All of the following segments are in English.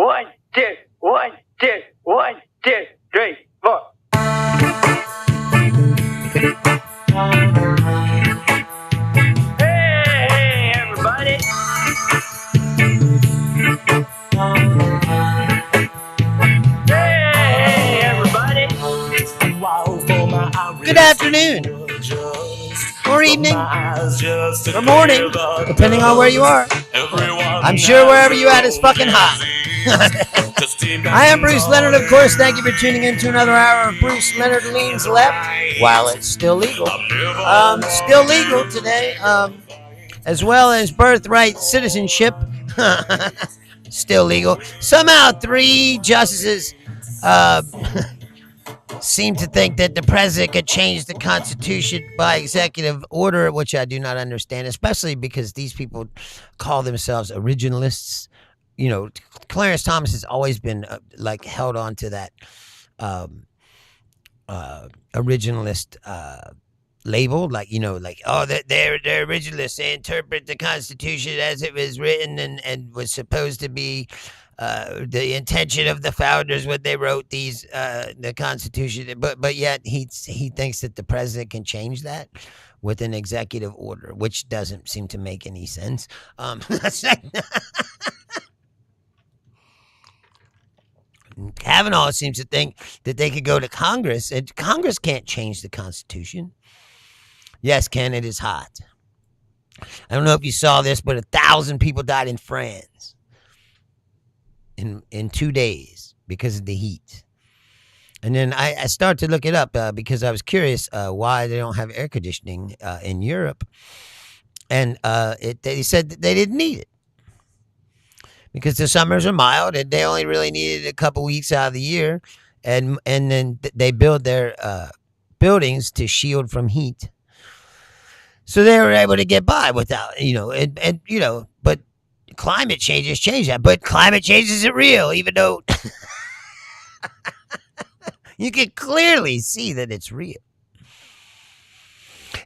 One, two, one, two, one, two, three, four. Hey, everybody. Hey, everybody. Good afternoon, or evening, or morning, depending on where you are. I'm sure wherever you at is fucking hot. I am Bruce Leonard, of course. Thank you for tuning in to another hour of Bruce Leonard Leans left, while it's still legal. Still legal today, as well as birthright citizenship. Still legal. Somehow 3 justices seem to think that the president could change the Constitution by executive order, which I do not understand, especially because these people call themselves originalists. You know, Clarence Thomas has always been held on to that originalist label, they're originalists. They interpret the Constitution as it was written and was supposed to be the intention of the founders when they wrote the Constitution. But yet he thinks that the president can change that with an executive order, which doesn't seem to make any sense. Kavanaugh seems to think that they could go to Congress, and Congress can't change the Constitution. Yes, Ken, it is hot. I don't know if you saw this, but 1,000 people died in France in 2 days because of the heat. And then I started to look it up because I was curious why they don't have air conditioning in Europe. And they said that they didn't need it because the summers are mild and they only really needed a couple weeks out of the year. And then they build their buildings to shield from heat. So they were able to get by without, but climate change has changed that. But climate change isn't real, even though you can clearly see that it's real.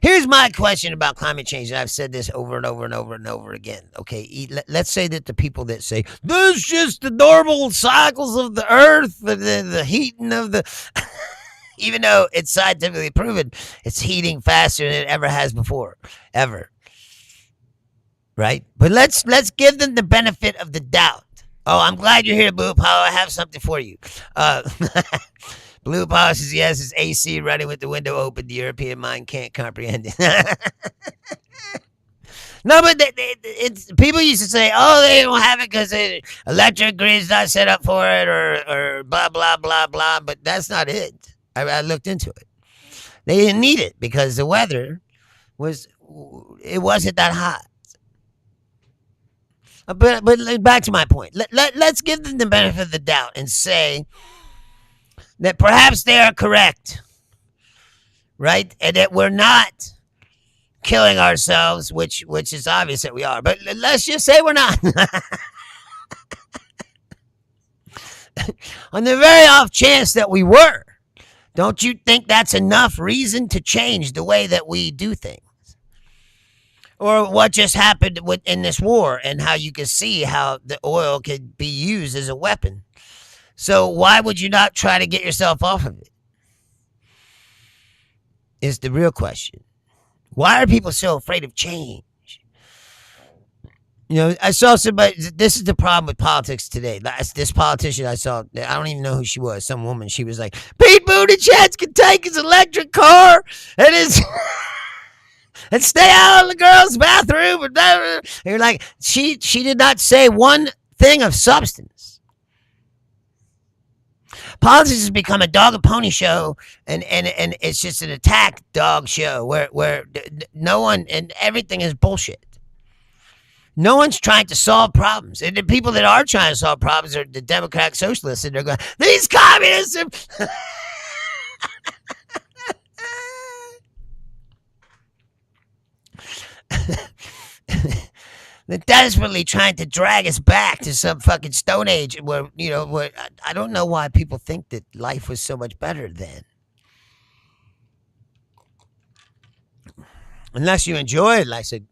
Here's my question about climate change, and I've said this over and over and over and over again. Okay, let's say that the people that say, this is just the normal cycles of the earth, the heating of the... Even though it's scientifically proven, it's heating faster than it ever has before, ever. Right? But let's give them the benefit of the doubt. Oh, I'm glad you're here, Blue Power. I have something for you. Blue Power says, yes, it's AC running with the window open. The European mind can't comprehend it. No, but people used to say, oh, they don't have it because the electric grid's not set up for it or blah, blah, blah, blah. But that's not it. I looked into it. They didn't need it because the weather wasn't that hot. But back to my point. Let's give them the benefit of the doubt and say that perhaps they are correct, right? And that we're not killing ourselves, which is obvious that we are. But let's just say we're not. On the very off chance that we were, don't you think that's enough reason to change the way that we do things? Or what just happened in this war and how you can see how the oil could be used as a weapon. So why would you not try to get yourself off of it? Is the real question. Why are people so afraid of change? You know, I saw somebody, this is the problem with politics today. This politician I saw, I don't even know who she was, some woman, she was like, Pete Buttigieg can take his electric car and and stay out of the girls' bathroom. And you're like, she did not say one thing of substance. Politics has become a dog and pony show, and it's just an attack dog show where no one, and everything is bullshit. No one's trying to solve problems. And the people that are trying to solve problems are the Democratic Socialists, and they're going, these communists are... They're desperately trying to drag us back to some fucking Stone Age where I don't know why people think that life was so much better then. Unless you enjoy it, like I said,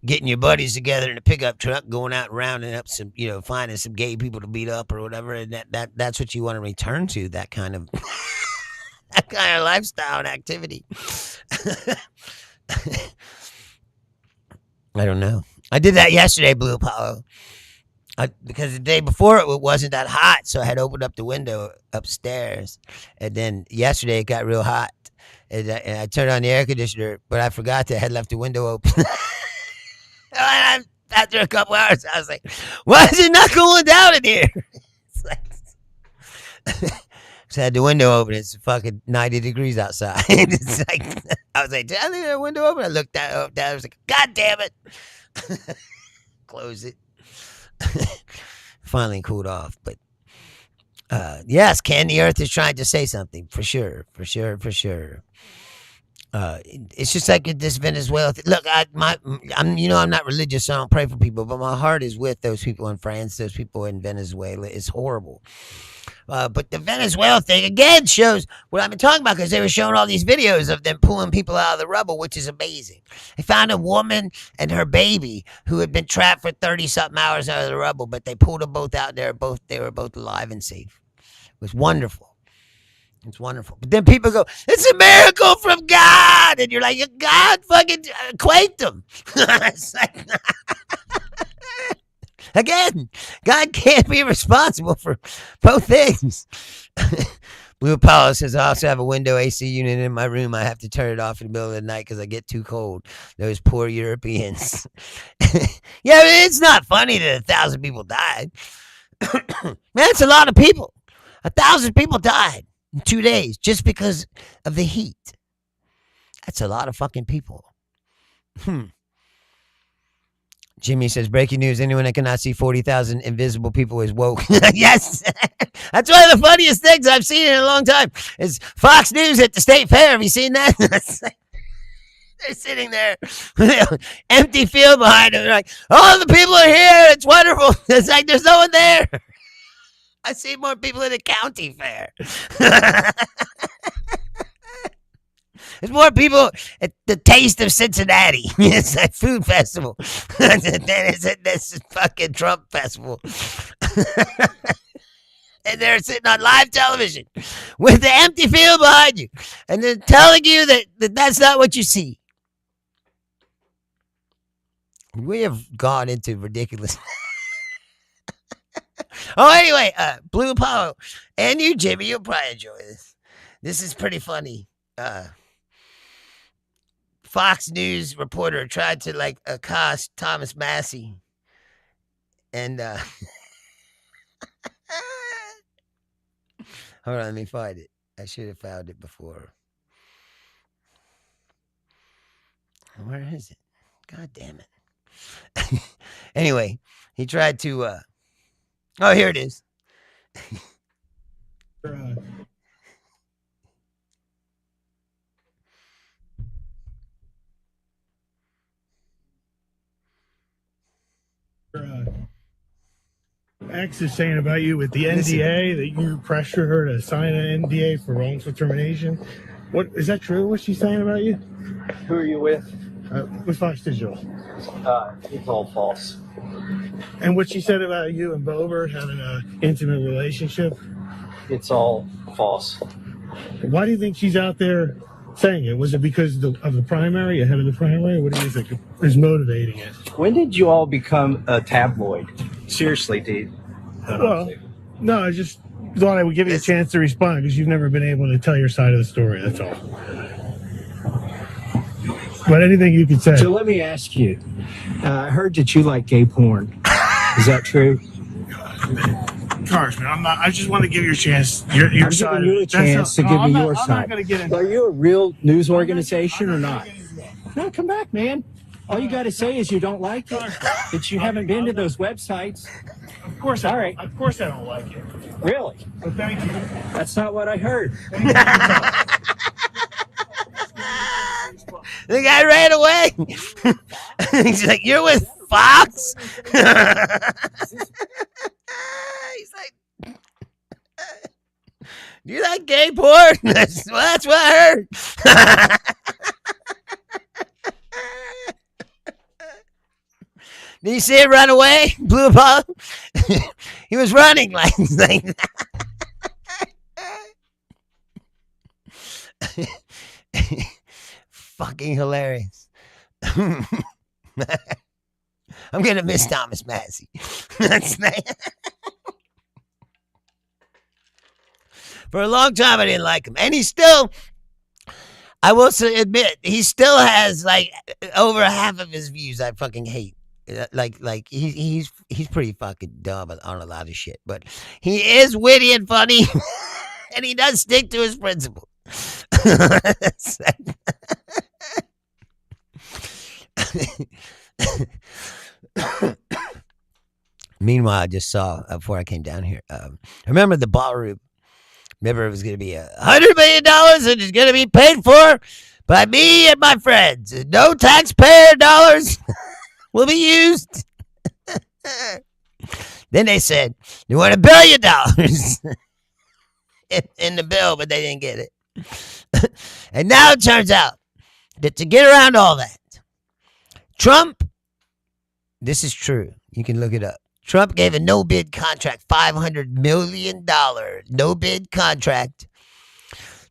getting your buddies together in a pickup truck, going out and rounding up some, finding some gay people to beat up or whatever, and that's what you want to return to, that kind of that kind of lifestyle and activity. I don't know. I did that yesterday, Blue Apollo. Because the day before it wasn't that hot, so I had opened up the window upstairs, and then yesterday it got real hot, and I turned on the air conditioner, but I forgot that I had left the window open. After a couple hours, I was like, "Why is it not cooling down in here?" It's like, so I had the window open. It's fucking 90 degrees outside. It's like, I was like, "Did I leave the window open?" I looked down. I was like, "God damn it!" Close it. Finally cooled off, but yes, Ken, the Earth is trying to say something for sure. It's just like this Venezuela thing. Look, I'm not religious, so I don't pray for people, but my heart is with those people in France, those people in Venezuela. It's horrible. But the Venezuela thing again shows what I've been talking about, because they were showing all these videos of them pulling people out of the rubble, which is amazing. They found a woman and her baby who had been trapped for 30-something hours out of the rubble, but they pulled them both out. They were both alive and safe. It was wonderful. It's wonderful. But then people go, "It's a miracle from God," and you're like, "God fucking quaked them." It's like, again, God can't be responsible for both things. Blue Apollo says, "I also have a window AC unit in my room. I have to turn it off in the middle of the night because I get too cold. Those poor Europeans." Yeah, it's not funny that 1,000 people died. Man, it's a lot of people. 1,000 people died in 2 days just because of the heat. That's a lot of fucking people. Jimmy says, "Breaking news, anyone that cannot see 40,000 invisible people is woke." Yes. That's one of the funniest things I've seen in a long time is Fox News at the State Fair. Have you seen that? They're sitting there with an empty field behind them. They're like, "All the people are here. It's wonderful." It's like there's no one there. I see more people at the county fair. There's more people at the Taste of Cincinnati. It's a food festival. Then it's at this fucking Trump festival. And they're sitting on live television with the empty field behind you. And they're telling you that that's not what you see. We have gone into ridiculous. Oh, anyway, Blue Apollo and you, Jimmy, you'll probably enjoy this. This is pretty funny. Fox News reporter tried to accost Thomas Massey, and hold on, let me find it. I should have found it before. Where is it? God damn it. Anyway, he tried to oh, here it is. X is saying about you with the NDA that you pressured her to sign an NDA for wrongful termination. What is that true? What's she saying about you? Who are you with? With Fox Digital. It's all false. And what she said about you and Bober having an intimate relationship. It's all false. Why do you think she's out there saying it? Was it because of the primary, ahead of the primary? What do you think is motivating it? When did you all become a tabloid? Seriously, dude. Well, no, I just thought I would give you a chance to respond because you've never been able to tell your side of the story. That's all. But anything you could say. So let me ask you. I heard that you like gay porn. Is that true? Gosh, man, I just want to give you a chance. Your I'm side. giving you a chance to give me your I'm side. not going to get into Are you a real news organization or not? No, come back, man. All you got to say is you don't like it, that you haven't been to those websites. Of course, all right. Of course, I don't like it. Really? But thank you. That's not what I heard. The guy ran away. He's like, "You're with Fox?" He's like, "Do you like gay porn?" That's what I heard. you see it run away? Blue Apollo? He was running like fucking hilarious. I'm gonna miss Thomas Massey. That's for a long time I didn't like him, and he still. I will admit he still has like over half of his views I fucking hate. Like he's pretty fucking dumb on a lot of shit, but he is witty and funny, and he does stick to his principle. Meanwhile, I just saw before I came down here. I remember the ballroom. Remember, it was going to be $100 million, and it's going to be paid for by me and my friends. No taxpayer dollars will be used. Then they said they want $1 billion in the bill, but they didn't get it. And now it turns out that to get around all that, Trump, this is true. You can look it up. Trump gave a no-bid contract, $500 million no-bid contract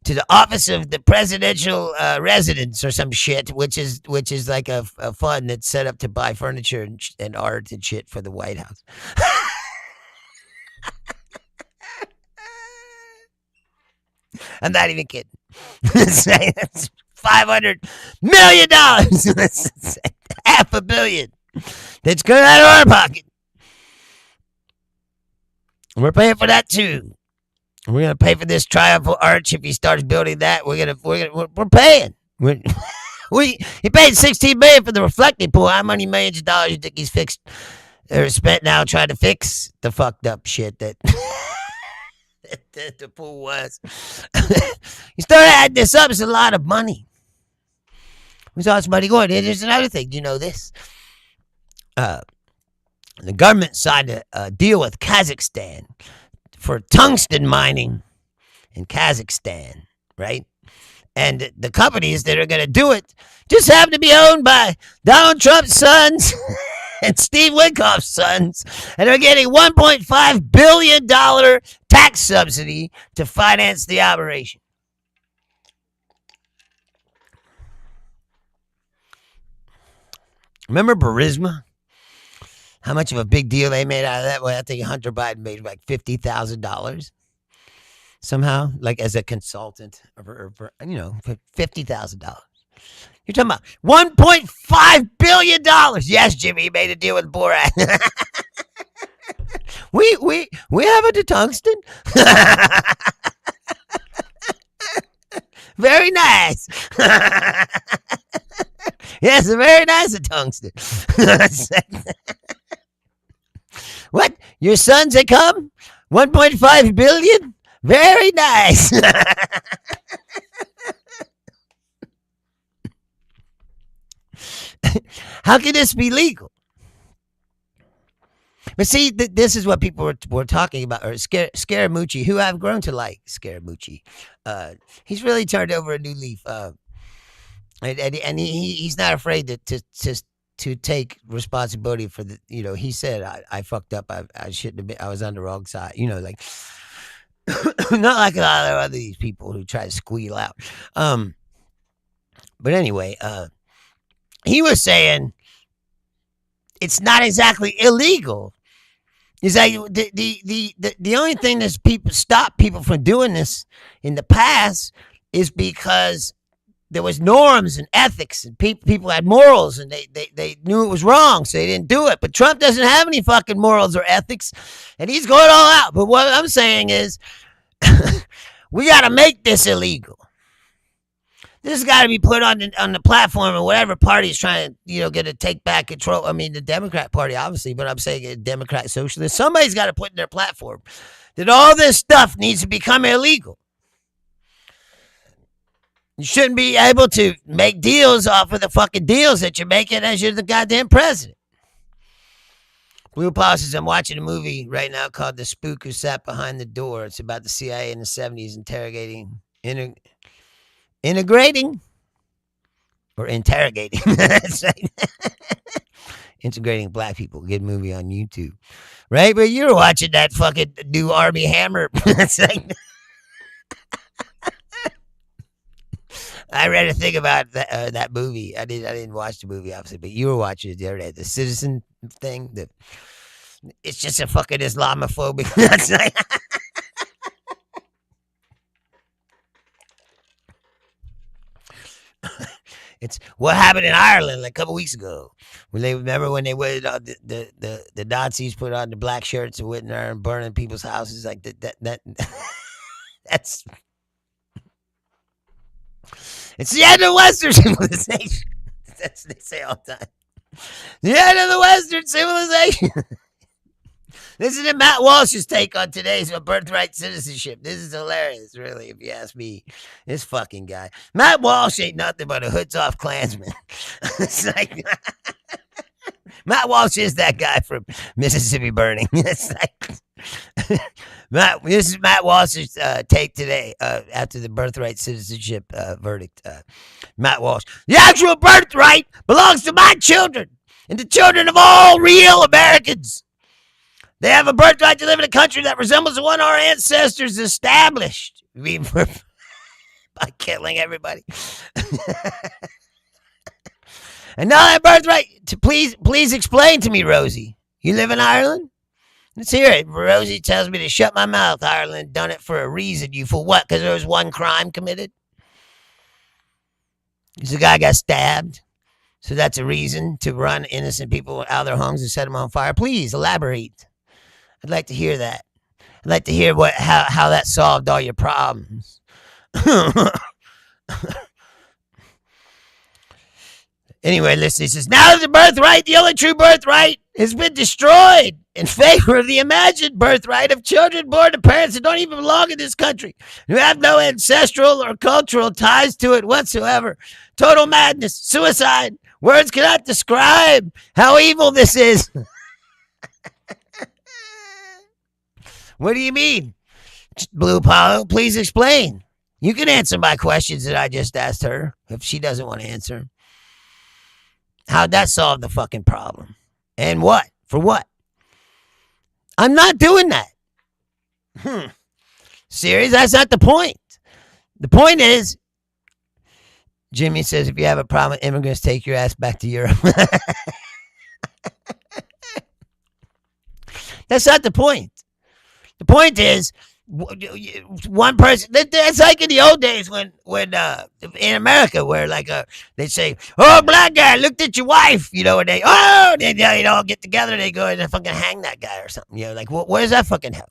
to the Office of the Presidential Residence or some shit, which is like a fund that's set up to buy furniture and art and shit for the White House. I'm not even kidding. That's $500 million. That's $500 million. That's going out of our pocket. We're paying for that too. We're gonna pay for this triumphal arch if he starts building that. We're paying. He paid $16 million for the reflecting pool. How many millions of dollars you think he's fixed or spent now trying to fix the fucked up shit that the pool was? You start adding this up, it's a lot of money. We saw somebody going. There's another thing. Do you know this? The government signed a deal with Kazakhstan for tungsten mining in Kazakhstan, right? And the companies that are going to do it just happen to be owned by Donald Trump's sons and Steve Witkoff's sons, and are getting $1.5 billion tax subsidy to finance the operation. Remember Burisma? How much of a big deal they made out of that? Well, I think Hunter Biden made like $50,000 somehow, like as a consultant, for $50,000. You're talking about $1.5 billion. Yes, Jimmy, he made a deal with Borat. we have a tungsten. Very nice. Yes, very nice a tungsten. What? Your sons have come? 1.5 billion? Very nice. How can this be legal? But see, this is what people were talking about, or Scaramucci, who I've grown to like. Scaramucci, he's really turned over a new leaf, and he's not afraid to take responsibility for the. He said, "I fucked up. I shouldn't have been. I was on the wrong side." Like not like a lot of these people who try to squeal out. But anyway, he was saying it's not exactly illegal. Is that the only thing that's stop people from doing this in the past is because there was norms and ethics, and people had morals, and they knew it was wrong, so they didn't do it. But Trump doesn't have any fucking morals or ethics, and he's going all out. But what I'm saying is, we got to make this illegal. This has got to be put on the platform of whatever party is trying to, get to take back control. I mean, the Democrat Party, obviously, but I'm saying a Democrat socialist. Somebody's got to put in their platform that all this stuff needs to become illegal. You shouldn't be able to make deals off of the fucking deals that you're making as you're the goddamn president. Blue Paul says, I'm watching a movie right now called The Spook Who Sat Behind the Door. It's about the CIA in the 70s integrating or interrogating Integrating Black People. Good movie on YouTube. Right? But you were watching that fucking new Army Hammer. It's like, I read a thing about that movie. I didn't watch the movie, obviously, but you were watching it the other day. The Citizen thing. It's just a fucking Islamophobic. That's like, it's what happened in Ireland like a couple weeks ago. When they remember when they went the Nazis put on the black shirts and went in there and burning people's houses like that that's it's the end of Western civilization. That's what they say all the time. The end of the Western civilization. This is Matt Walsh's take on today's birthright citizenship. This is hilarious, really, if you ask me. This fucking guy. Matt Walsh ain't nothing but a hoods off Klansman. It's like Matt Walsh is that guy from Mississippi Burning. It's like this is Matt Walsh's take today after the birthright citizenship verdict. Matt Walsh. The actual birthright belongs to my children and the children of all real Americans. They have a birthright to live in a country that resembles the one our ancestors established. I mean, by killing everybody. And now that birthright, please explain to me, Rosie. You live in Ireland? Let's hear it. Rosie tells me to shut my mouth. Ireland done it for a reason. You for what? Because there was one crime committed? Because the guy got stabbed. So that's a reason to run innocent people out of their homes and set them on fire. Please elaborate. I'd like to hear that. I'd like to hear how that solved all your problems. Anyway, listen, he says, now that the birthright, the only true birthright, has been destroyed in favor of the imagined birthright of children born to parents that don't even belong in this country, who have no ancestral or cultural ties to it whatsoever. Total madness, suicide. Words cannot describe how evil this is. What do you mean? Blue Apollo, please explain. You can answer my questions that I just asked her if she doesn't want to answer. How'd that solve the fucking problem? And what? For what? I'm not doing that. Serious? That's not the point. The point is, Jimmy says, if you have a problem with immigrants, take your ass back to Europe. That's not the point. The point is, one person. That's like in the old days when in America, where they say, "Oh, black guy looked at your wife," and they all get together, they go and fucking hang that guy or something. Like where does that fucking help?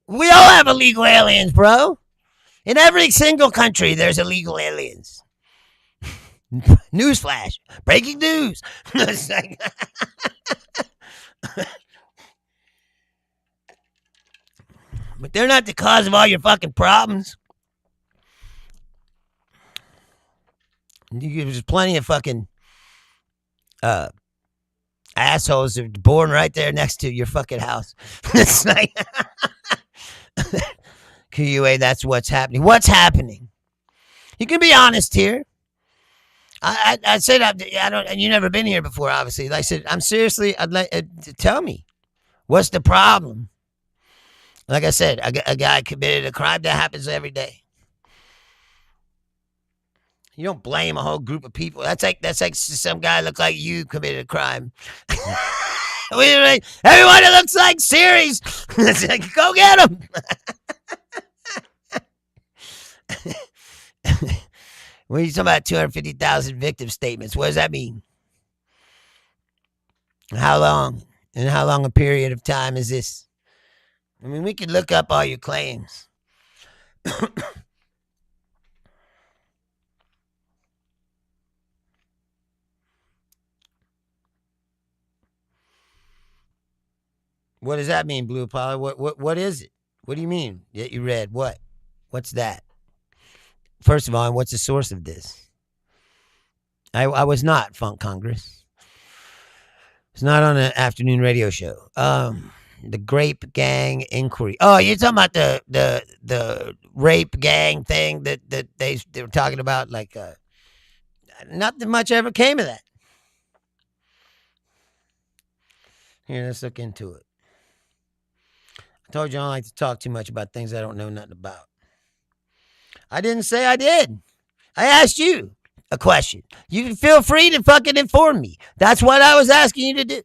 We all have illegal aliens, bro. In every single country, there's illegal aliens. Newsflash! Breaking news. It's like, but they're not the cause of all your fucking problems. There's plenty of fucking assholes that are born right there next to your fucking house. It's like, QUA, that's what's happening. What's happening? You can be honest here. I said I don't, and you've never been here before, obviously. Like I said, I'm seriously. I'd like to tell me what's the problem. Like I said, a guy committed a crime that happens every day. You don't blame a whole group of people. That's like some guy look like you committed a crime. Everyone that looks like Series, like, go get him. When you talk about 250,000 victim statements, what does that mean? How long? And how long a period of time is this? I mean, we could look up all your claims. What does that mean, Blue Apollo? What is it? What do you mean that you read? What? What's that? First of all, what's the source of this? I was not Funk Congress. It's not on an afternoon radio show. The Grape Gang Inquiry. Oh, you're talking about the rape gang thing that they were talking about? Like, nothing much ever came of that. Here, let's look into it. I told you I don't like to talk too much about things I don't know nothing about. I didn't say I did. I asked you a question. You can feel free to fucking inform me. That's what I was asking you to do.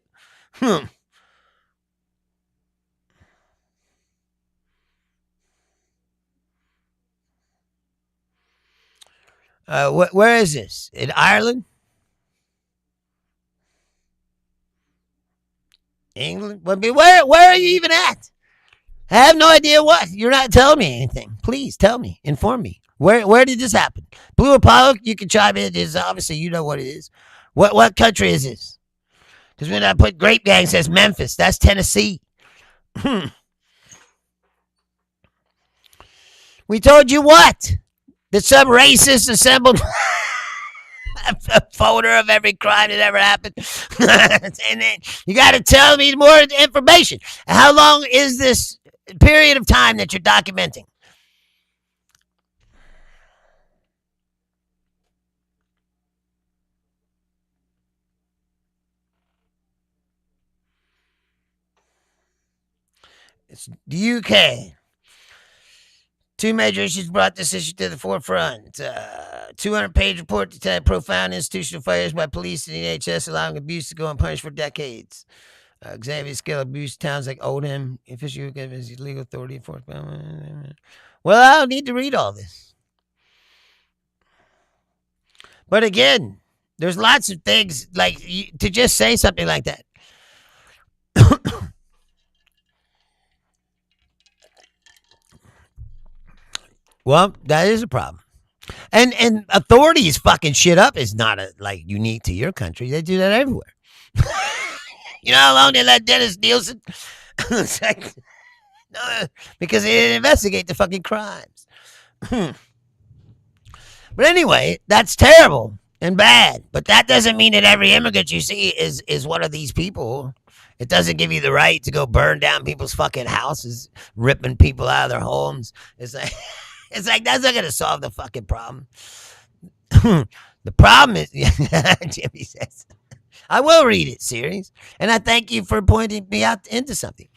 Where is this? In Ireland? England? Where are you even at? I have no idea what. You're not telling me anything. Please tell me. Inform me. Where did this happen? Blue Apollo, you can chime in. Is obviously you know what it is. What country is this? Because when I put Grape Gang, it says Memphis. That's Tennessee. We told you what? That some racist assembled a folder of every crime that ever happened. And then you got to tell me more information. How long is this period of time that you're documenting? It's the UK. Two major issues brought this issue to the forefront. 200-page report detailing profound institutional failures by police and the NHS, allowing abuse to go unpunished for decades. Examining scale of abuse towns like Oldham, official legal authority enforcement. Well, I don't need to read all this. But again, there's lots of things like to just say something like that. Well, that is a problem. And authorities fucking shit up is not like unique to your country. They do that everywhere. You know how long they let Dennis Nielsen? It's like, no, because they didn't investigate the fucking crimes. But anyway, that's terrible and bad. But that doesn't mean that every immigrant you see is one of these people. It doesn't give you the right to go burn down people's fucking houses, ripping people out of their homes. It's like... It's like, that's not going to solve the fucking problem. The problem is, Jimmy says, I will read it, series. And I thank you for pointing me out into something.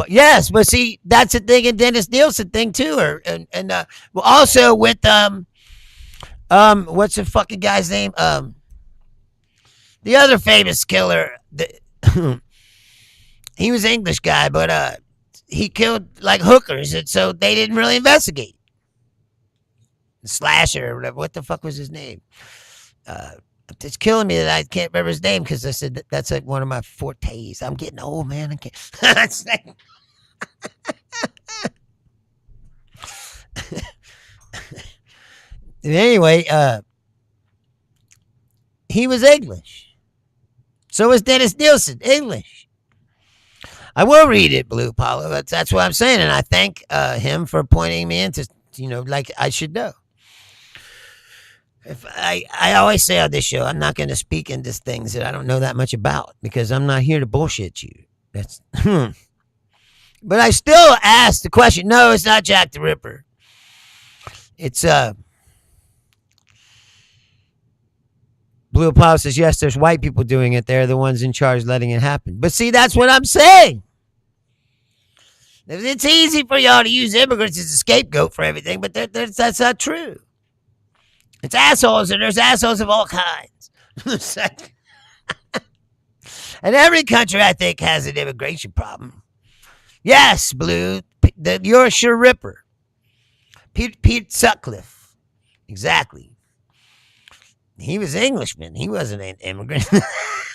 Yes, but see, that's the thing in Dennis Nielsen thing too. Also with, what's the fucking guy's name? The other famous killer, he was an English guy, but, he killed like hookers, and so they didn't really investigate. Slasher or whatever. What the fuck was his name? It's killing me that I can't remember his name because I said that's like one of my fortes. I'm getting old, man. I can't. Anyway, he was English. So was Dennis Nielsen, English. I will read it, Blue Apollo. That's what I'm saying. And I thank him for pointing me into, like I should know. If I always say on this show, I'm not going to speak into things that I don't know that much about because I'm not here to bullshit you. That's, But I still ask the question. No, it's not Jack the Ripper. It's, Blue Apollo says, yes, there's white people doing it. They're the ones in charge letting it happen. But see, that's what I'm saying. It's easy for y'all to use immigrants as a scapegoat for everything, but that's not true. It's assholes, and there's assholes of all kinds. And every country, I think, has an immigration problem. Yes, Blue, you're a sure ripper. Pete Sutcliffe. Exactly. He was an Englishman. He wasn't an immigrant.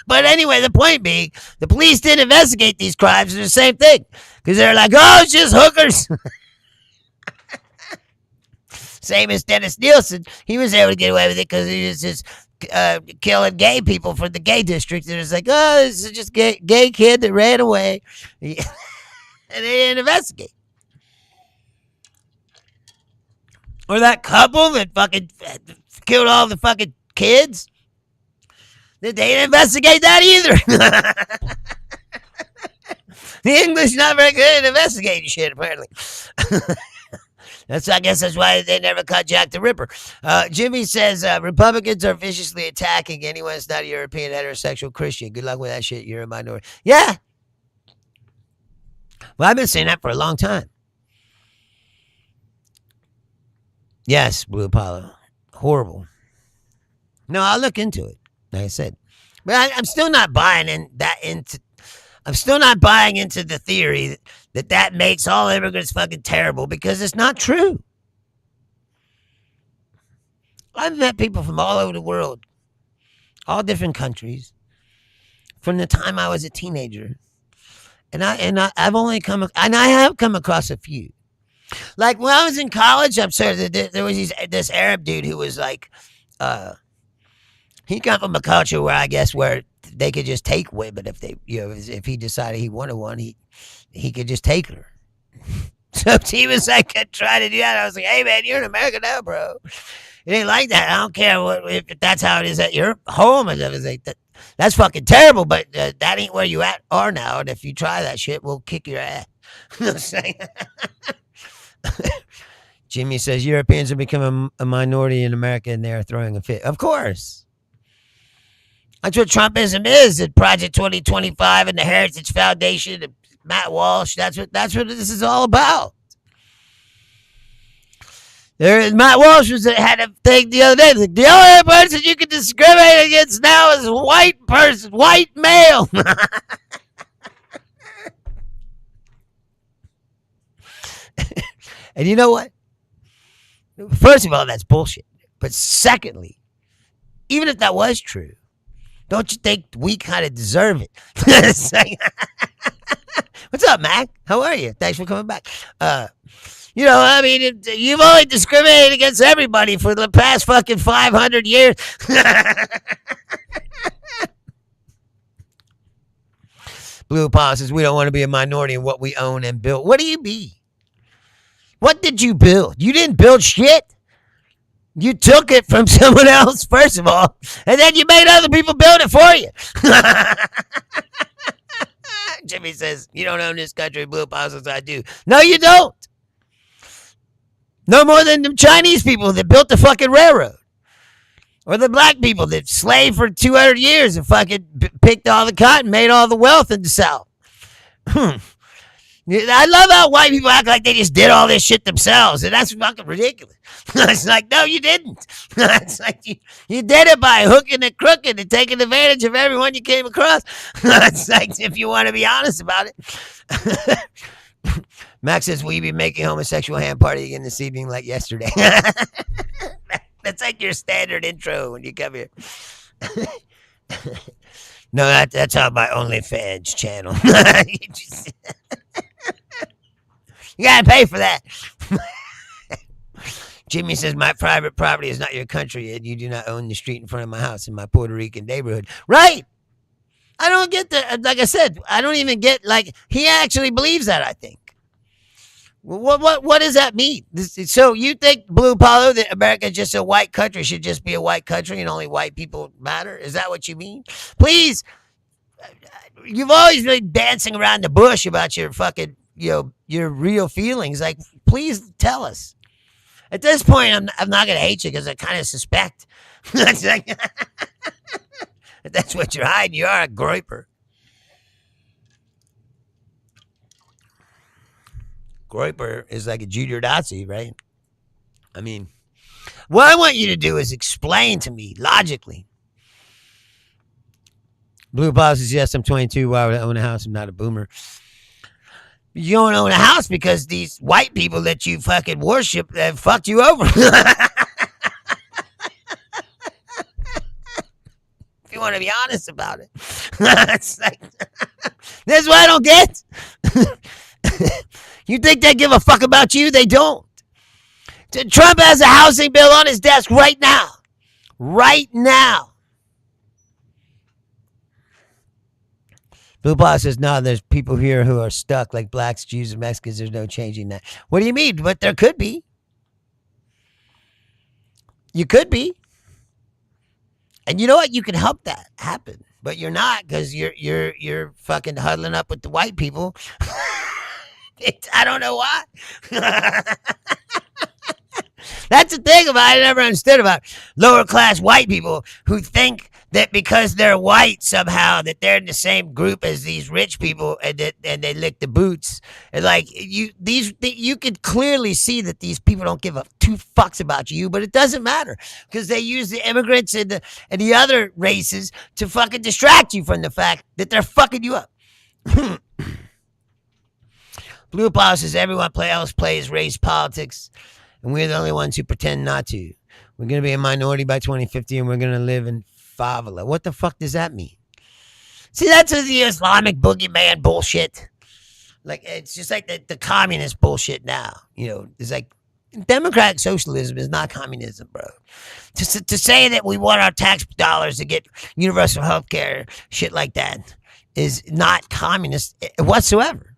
But anyway, the point being, the police didn't investigate these crimes. It's the same thing. Because they're like, oh, it's just hookers. Same as Dennis Nielsen. He was able to get away with it because he was just killing gay people for the gay district. And it's like, oh, this is just a gay kid that ran away. And they didn't investigate. Or that couple that fucking killed all the fucking kids. They didn't investigate that either. The English not very good at investigating shit, apparently. I guess that's why they never caught Jack the Ripper. Jimmy says Republicans are viciously attacking anyone that's not a European heterosexual Christian. Good luck with that shit. You're a minority. Yeah. Well, I've been saying that for a long time. Yes, Blue Apollo. Horrible. No, I'll look into it. Like I said, but I'm still not buying I'm still not buying into the theory that makes all immigrants fucking terrible, because it's not true. I've met people from all over the world, all different countries, from the time I was a teenager, and I've only come and I have come across a few. Like when I was in college, I'm sorry, there was this Arab dude who was like, he come from a culture where I guess where they could just take women if they, if he decided he wanted one, he could just take her. So if he was like trying to do that, I was like, hey man, you're in America now, bro. It ain't like that. I don't care if that's how it is at your home. And everything. That's fucking terrible, but that ain't where you are now. And if you try that shit, we'll kick your ass. You know what I'm saying? Jimmy says Europeans are becoming a minority in America and they're throwing a fit. Of course. That's what Trumpism is at Project 2025 and the Heritage Foundation and Matt Walsh. That's what this is all about. Matt Walsh had a thing the other day. The only person you can discriminate against now is white male. And you know what? First of all, that's bullshit. But secondly, even if that was true, don't you think we kind of deserve it? What's up, Mac? How are you? Thanks for coming back. I mean, you've only discriminated against everybody for the past fucking 500 years. Blue Paul says we don't want to be a minority in what we own and build. What do you mean? What did you build? You didn't build shit. You took it from someone else, first of all, and then you made other people build it for you. Jimmy says, you don't own this country, Blue Paul says I do. No, you don't. No more than the Chinese people that built the fucking railroad. Or the black people that slaved for 200 years and fucking picked all the cotton, made all the wealth in the South. I love how white people act like they just did all this shit themselves, and that's fucking ridiculous. It's like, no, you didn't. It's like you did it by hooking and crooking and taking advantage of everyone you came across. It's like, if you want to be honest about it. Max says, will you be making homosexual hand party again this evening like yesterday? That's like your standard intro when you come here. No, that's on my OnlyFans channel. You gotta pay for that. Jimmy says, my private property is not your country, and you do not own the street in front of my house in my Puerto Rican neighborhood. Right. I don't get that. Like I said, I don't even get, like, he actually believes that, I think. What does that mean? So you think, Blue Apollo, that America is just a white country, should just be a white country and only white people matter? Is that what you mean? Please, you've always been dancing around the bush about your fucking, your real feelings. Like, please tell us. At this point, I'm not going to hate you because I kind of suspect. That's like, that's what you're hiding. You are a groiper. Groiper is like a junior Nazi, right? I mean, what I want you to do is explain to me logically. Blue Paul says, yes, I'm 22. Why would I own a house? I'm not a boomer. You don't own a house because these white people that you fucking worship have fucked you over. If you want to be honest about it. It's like, that's what I don't get. You think they give a fuck about you? They don't. Trump has a housing bill on his desk right now. Right now. Blue Boss says, no, there's people here who are stuck like blacks, Jews, and Mexicans. There's no changing that. What do you mean? But there could be. You could be. And you know what? You can help that happen. But you're not, because you're fucking huddling up with the white people. I don't know why. That's the thing about I never understood about lower class white people who think that because they're white somehow that they're in the same group as these rich people and they lick the boots. And like you could clearly see that these people don't give a two fucks about you, but it doesn't matter because they use the immigrants and the other races to fucking distract you from the fact that they're fucking you up. Blue Power says everyone else plays race politics, and we're the only ones who pretend not to. We're going to be a minority by 2050, and we're going to live in favela. What the fuck does that mean? See, that's the Islamic boogeyman bullshit. Like, it's just like the communist bullshit now. You know, it's like democratic socialism is not communism, bro. To say that we want our tax dollars to get universal health care, shit like that, is not communist whatsoever.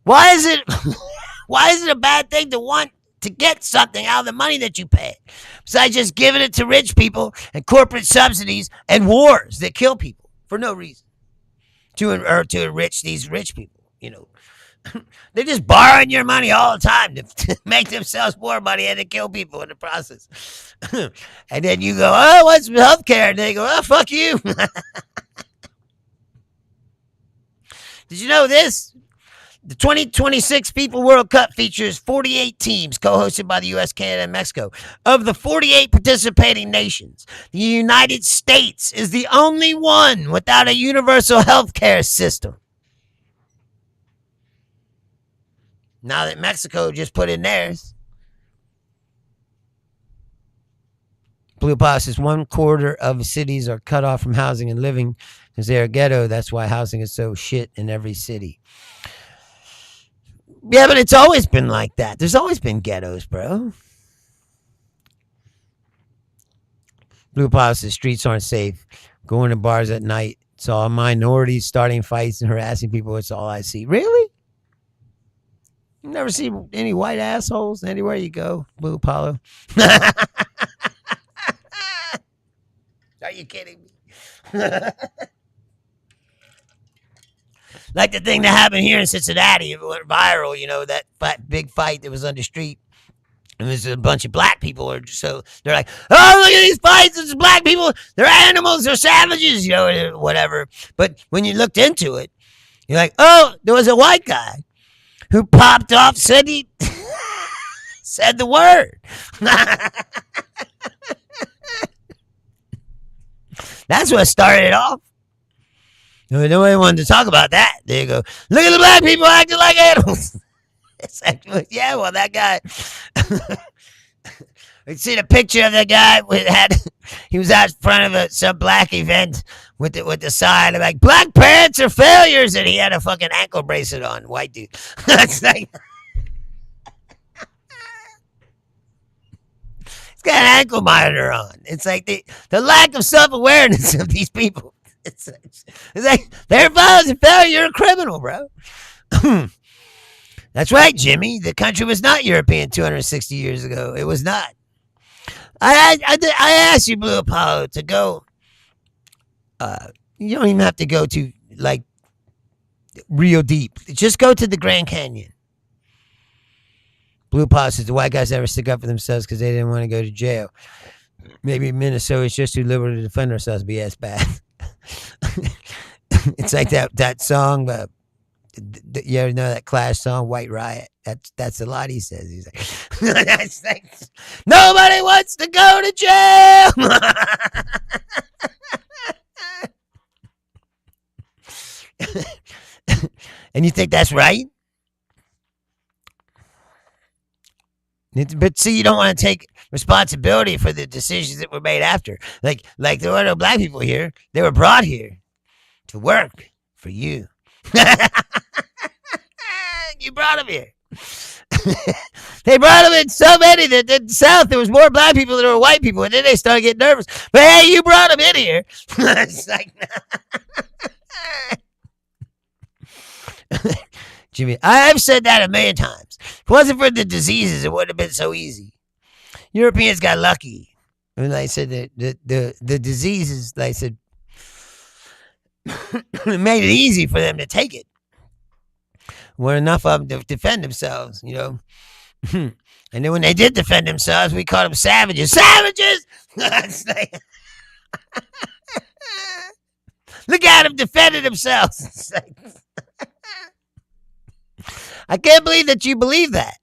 Why is it a bad thing to want to get something out of the money that you pay? Besides just giving it to rich people and corporate subsidies and wars that kill people for no reason. To enrich these rich people, you know. They're just borrowing your money all the time to make themselves more money and to kill people in the process. And then you go, oh, what's healthcare? And they go, oh, fuck you. Did you know this? The 2026 FIFA World Cup features 48 teams co-hosted by the U.S., Canada, and Mexico. Of the 48 participating nations, the United States is the only one without a universal health care system. Now that Mexico just put in theirs. Blue Power says 1/4 of cities are cut off from housing and living because they're a ghetto. That's why housing is so shit in every city. Yeah, but it's always been like that. There's always been ghettos, bro. Blue Power says streets aren't safe. Going to bars at night. It's all minorities starting fights and harassing people. It's all I see. Really? You never see any white assholes anywhere you go, Blue Apollo? Are you kidding me? Like the thing that happened here in Cincinnati, it went viral, you know, that big fight that was on the street. And there's a bunch of black people, so they're like, oh, look at these fights, it's black people, they're animals, they're savages, you know, whatever. But when you looked into it, you're like, oh, there was a white guy who popped off, said he said the word. That's what started it off. Nobody wanted to talk about that. There you go. Look at the black people acting like animals. It's like, yeah, well, that guy. You see the picture of the guy he was out front of some black event with the sign like black parents are failures, and he had a fucking ankle bracelet on. White dude. It's like he's got an ankle monitor on. It's like the lack of self-awareness of these people. It's like they're violence and failure. You're a criminal, bro. That's right, Jimmy. The country was not European 260 years ago. It was not. I asked you, Blue Apollo, to go. You don't even have to go to like real deep. Just go to the Grand Canyon. Blue Apollo says the white guys never stick up for themselves because they didn't want to go to jail. Maybe Minnesota's just too liberal to defend ourselves. BS bad. It's like that song. You ever know that Clash song, White Riot? That's a lot he says. He's like, that's like nobody wants to go to jail. And you think that's right? But see, you don't want to take responsibility for the decisions that were made after. Like there were no black people here. They were brought here to work for you. You brought them here. They brought them in so many that in the South there was more black people than there were white people, and then they started getting nervous. But hey, you brought them in here. It's like, Jimmy, I've said that a million times. If it wasn't for the diseases, it wouldn't have been so easy. Europeans got lucky. And like I said, the diseases, like I said, it made it easy for them to take it. Were enough of them to defend themselves, you know. And then when they did defend themselves, we called them savages. Savages! It's like, look at them defending themselves. It's like, I can't believe that you believe that.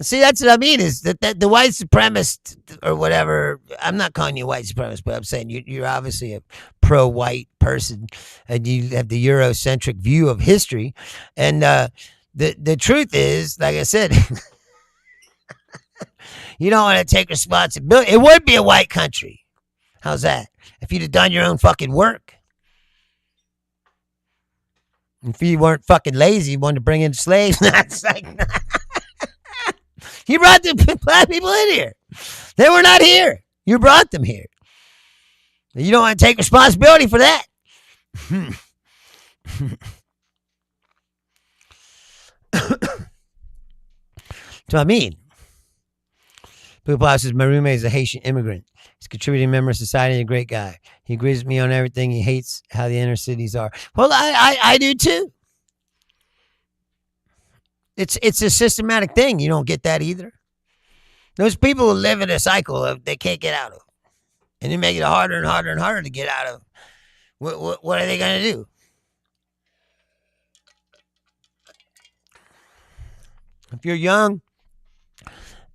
See, that's what I mean, is that the white supremacist or whatever, I'm not calling you a white supremacist, but I'm saying you're obviously a pro-white person and you have the Eurocentric view of history. And the truth is, like I said, you don't want to take responsibility. It would be a white country. How's that? If you'd have done your own fucking work. If you weren't fucking lazy, you wanted to bring in slaves. That's like... You brought the black people in here. They were not here. You brought them here. You don't want to take responsibility for that. So I mean, Blue says, my roommate is a Haitian immigrant. He's a contributing member of society and a great guy. He agrees with me on everything. He hates how the inner cities are. Well, I do too. It's a systematic thing. You don't get that either. Those people who live in a cycle of they can't get out of, and they make it harder and harder and harder to get out of. What are they going to do? If you're young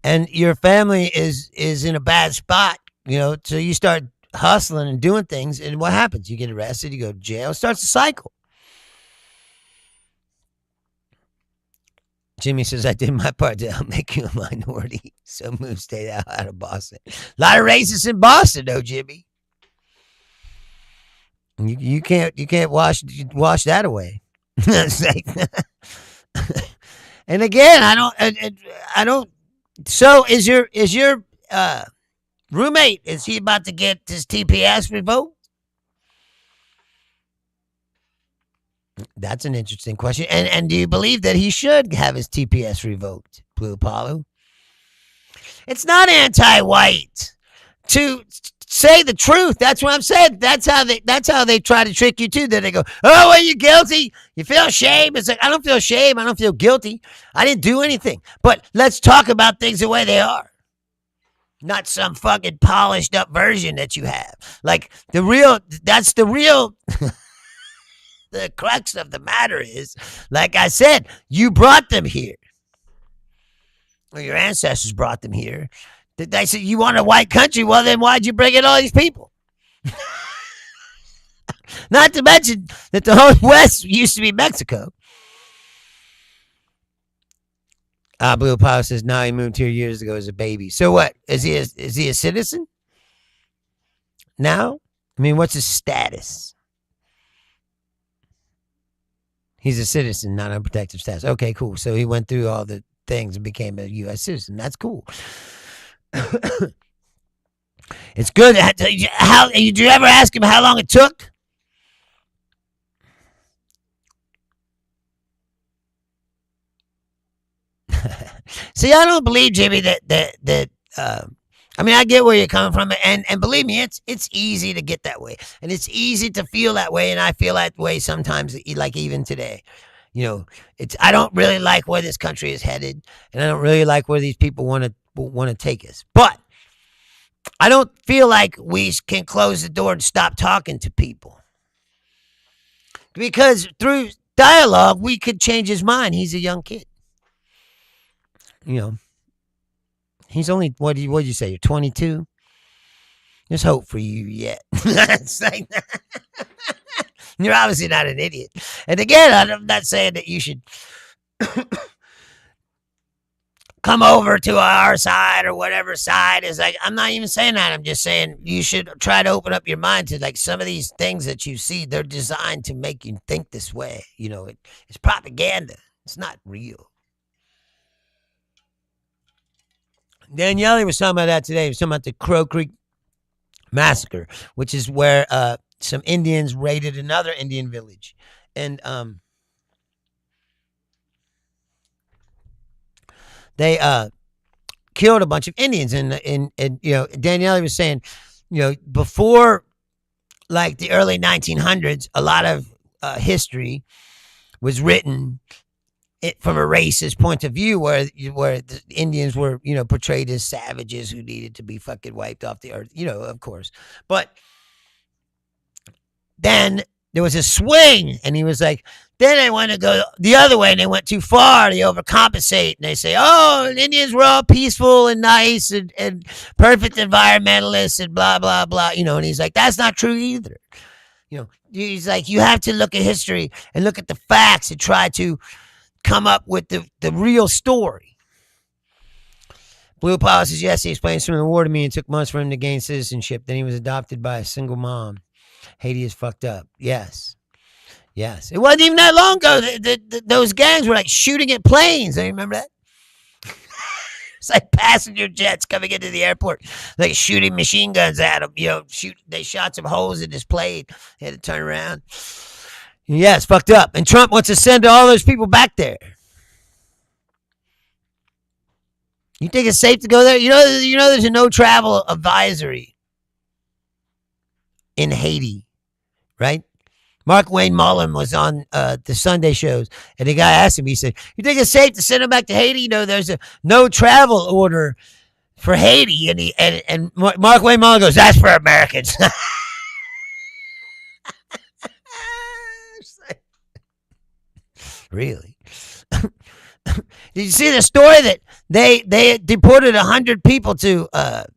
and your family is in a bad spot, so you start hustling and doing things, and what happens? You get arrested, you go to jail. It starts a cycle. Jimmy says, I did my part to help make you a minority. So move stay out of Boston. A lot of racists in Boston, though, Jimmy. You can't wash that away. And again, I don't. So is your roommate? Is he about to get his TPS revoked? That's an interesting question. And do you believe that he should have his TPS revoked, Blue Apollo? It's not anti-white to say the truth. That's what I'm saying. That's how they try to trick you too. Then they go, oh, are you guilty? You feel shame? It's like, I don't feel shame. I don't feel guilty. I didn't do anything. But let's talk about things the way they are. Not some fucking polished up version that you have. Like that's the real... The crux of the matter is, like I said, you brought them here. Or your ancestors brought them here. They said, you want a white country? Well, then why'd you bring in all these people? Not to mention that the whole West used to be Mexico. Blue Power says, no, he moved here years ago as a baby. So what? Is he a citizen? Now? I mean, what's his status? He's a citizen, not on protective status. Okay, cool. So he went through all the things and became a U.S. citizen. That's cool. It's good. Did you ever ask him how long it took? See, I don't believe, Jimmy, that I mean, I get where you're coming from, and believe me, it's easy to get that way, and it's easy to feel that way, and I feel that way sometimes, like even today. I don't really like where this country is headed, and I don't really like where these people want to take us. But I don't feel like we can close the door and stop talking to people, because through dialogue we could change his mind. He's a young kid. He's only, what did you say? You're 22? There's hope for you yet. You're obviously not an idiot. And again, I'm not saying that you should come over to our side or whatever side is. Like, I'm not even saying that. I'm just saying you should try to open up your mind to, like, some of these things that you see. They're designed to make you think this way. It's propaganda. It's not real. Daniele was talking about that today. He was talking about the Crow Creek Massacre, which is where some Indians raided another Indian village. And they killed a bunch of Indians. And Daniele was saying, before like the early 1900s, a lot of history was written it from a racist point of view, where the Indians were, portrayed as savages who needed to be fucking wiped off the earth, of course. But then there was a swing, and he was like, then they want to go the other way, and they went too far. They overcompensate, and they say, oh, the Indians were all peaceful and nice and perfect environmentalists and blah, blah, blah, and he's like, that's not true either. He's like, you have to look at history and look at the facts and try to come up with the real story. Blue Power says, yes, he explained some of the war to me. It took months for him to gain citizenship. Then he was adopted by a single mom. Haiti is fucked up. Yes. It wasn't even that long ago. Those gangs were like shooting at planes. Do you remember that? It's like passenger jets coming into the airport, like shooting machine guns at them. They shot some holes in this plane. They had to turn around. Yeah, it's fucked up. And Trump wants to send all those people back there. You think it's safe to go there? There's a no travel advisory in Haiti, right? Mark Wayne Mullen was on the Sunday shows, and the guy asked him, he said, you think it's safe to send him back to Haiti? There's a no travel order for Haiti. And Mark Wayne Mullen goes, that's for Americans. Really? Did you see the story that they deported 100 people to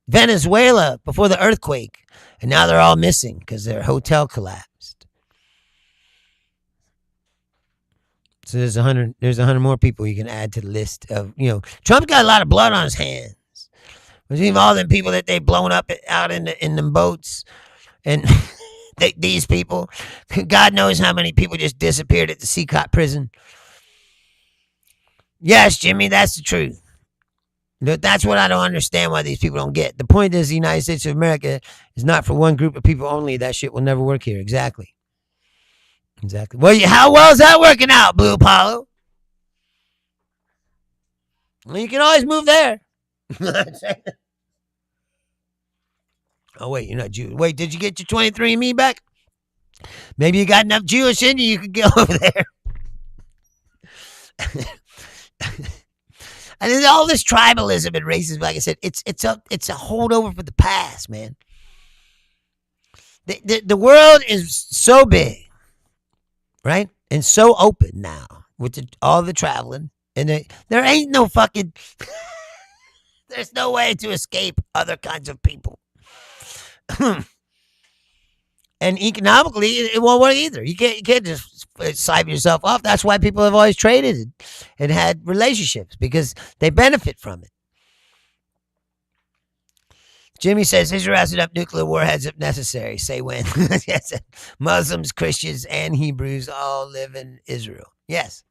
Venezuela before the earthquake, and now they're all missing because their hotel collapsed? So there's 100 more people you can add to the list of, Trump's got a lot of blood on his hands. Between all them people that they blown up out in them boats, and these people, God knows how many people just disappeared at the Seacott prison. Yes, Jimmy, that's the truth. That's what I don't understand why these people don't get. The point is the United States of America is not for one group of people only. That shit will never work here. Exactly. Well, how well is that working out, Blue Apollo? Well, you can always move there. Oh, wait, you're not Jewish. Wait, did you get your 23andMe back? Maybe you got enough Jewish in you could go over there. And there's all this tribalism and racism. Like I said, it's a holdover for the past, man. The world is so big, right? And so open now with all the traveling. And there ain't no fucking... There's no way to escape other kinds of people. And economically, it won't work either. You can't just siphon yourself off. That's why people have always traded and had relationships, because they benefit from it. Jimmy says Israel has enough nuclear warheads if necessary. Say when. Yes. Muslims, Christians, and Hebrews all live in Israel. Yes.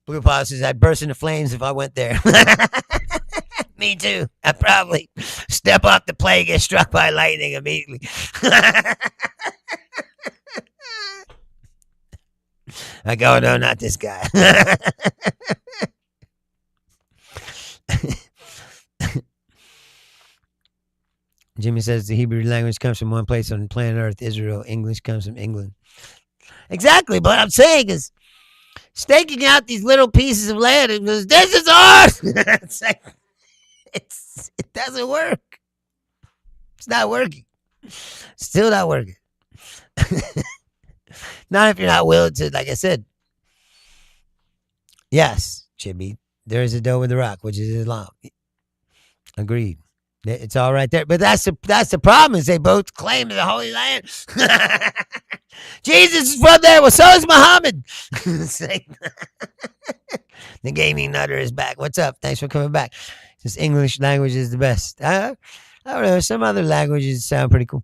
Blue Paw says I'd burst into flames if I went there. Me too. I'd probably step off the plane and get struck by lightning immediately. I go, no, not this guy. Jimmy says the Hebrew language comes from one place on planet Earth, Israel. English comes from England. Exactly, but what I'm saying is, staking out these little pieces of land, it goes, this is ours. It's like, it doesn't work. It's not working. Still not working. Not if you're not willing to, like I said. Yes, Jimmy, there is a dough with the rock, which is Islam. Agreed. It's all right there. But that's the problem, is they both claim the Holy Land. Jesus is from there. Well, so is Muhammad. The gaming nutter is back. What's up? Thanks for coming back. This English language is the best. I don't know. Some other languages sound pretty cool.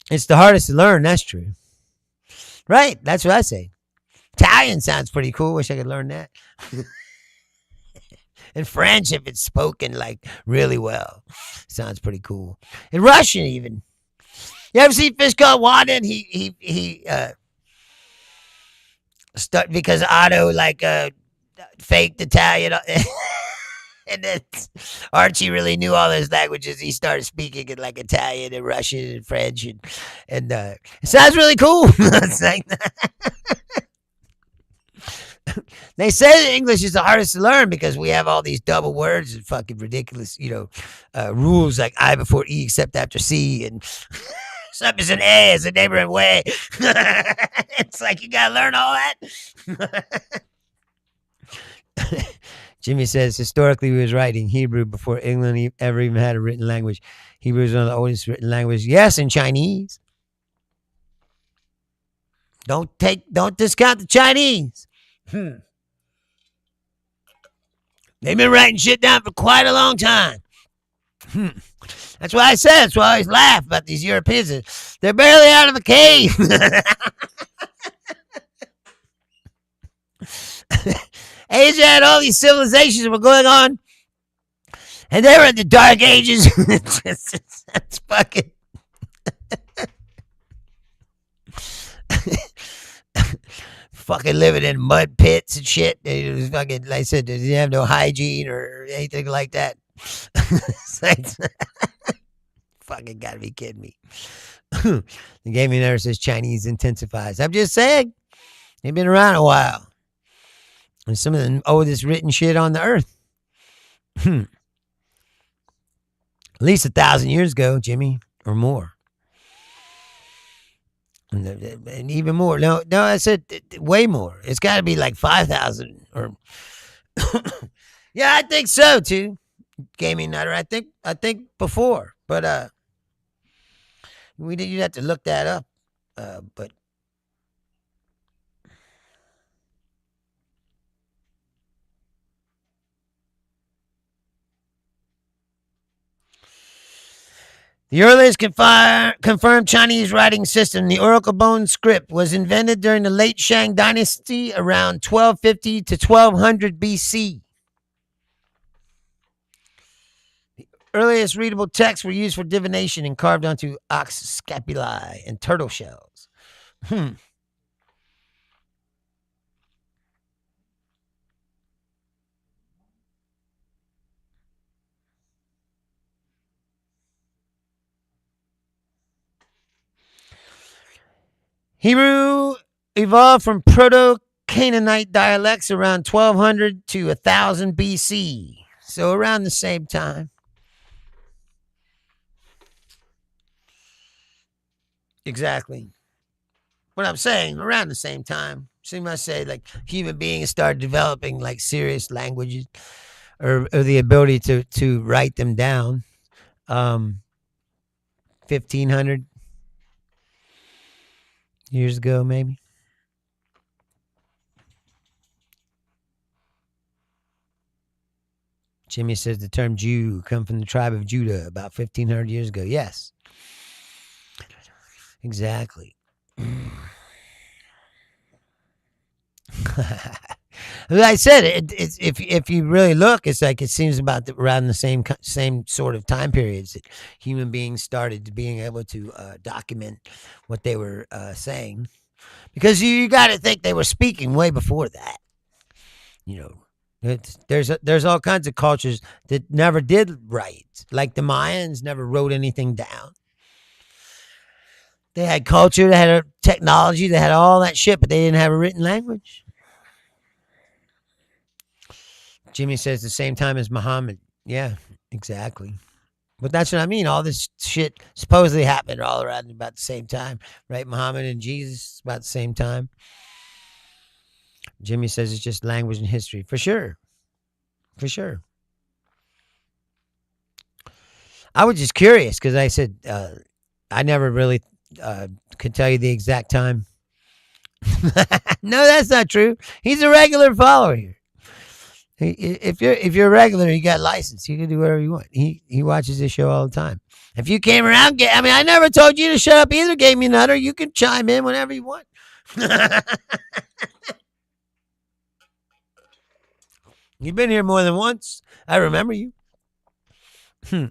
It's the hardest to learn. That's true. Right. That's what I say. Italian sounds pretty cool. Wish I could learn that. And French, if it's spoken like really well, sounds pretty cool. And Russian even. You ever see Fish Called Wanda? And he because Otto faked Italian. And then Archie really knew all those languages. He started speaking in like Italian and Russian and French, and it sounds really cool. It's like, they say that English is the hardest to learn because we have all these double words and fucking ridiculous, rules like I before E except after C, and something is an A as a neighboring way. It's like you gotta learn all that. Jimmy says historically he was writing Hebrew before England ever even had a written language. Hebrew is one of the oldest written languages. Yes, and Chinese. Don't discount the Chinese. They've been writing shit down for quite a long time. That's why I said, that's why I always laugh about these Europeans. They're barely out of a cave. Asia had all these civilizations that were going on, and they were in the Dark Ages. That's fucking... fucking living in mud pits and shit. It was fucking, like I said, they didn't have no hygiene or anything like that. Fucking gotta be kidding me. The gaming nerd says Chinese intensifies. I'm just saying, they've been around a while. And some of the oldest written shit on the earth. At least 1,000 years ago, Jimmy, or more. And even more. No, I said way more. It's got to be like 5,000 or. Yeah, I think so too. Gaming Nutter. I think before, but you'd have to look that up. But the earliest confirmed Chinese writing system, the Oracle Bone script, was invented during the late Shang Dynasty around 1250 to 1200 BC. The earliest readable texts were used for divination and carved onto ox scapulae and turtle shells. Hebrew evolved from Proto-Canaanite dialects around 1200 to 1000 BC. So around the same time. Exactly. What I'm saying, around the same time. So you must say, like, human beings started developing, like, serious languages or the ability to write them down. 1,500 years ago, maybe. Jimmy says the term Jew come from the tribe of Judah about 1,500 years ago. Yes. Exactly. Like I said, if you really look, it's like it seems about around the same sort of time periods that human beings started being able to document what they were saying, because you got to think they were speaking way before that. There's all kinds of cultures that never did write, like the Mayans never wrote anything down. They had culture, they had technology, they had all that shit, but they didn't have a written language. Jimmy says the same time as Muhammad. Yeah, exactly. But that's what I mean. All this shit supposedly happened all around about the same time, right? Muhammad and Jesus about the same time. Jimmy says it's just language and history. For sure. For sure. I was just curious because I said I never really could tell you the exact time. No, that's not true. He's a regular follower here. If you're a regular, you got license. You can do whatever you want. He watches this show all the time. If you came around, I never told you to shut up either, Gaming Nutter. You can chime in whenever you want. You've been here more than once. I remember you. That's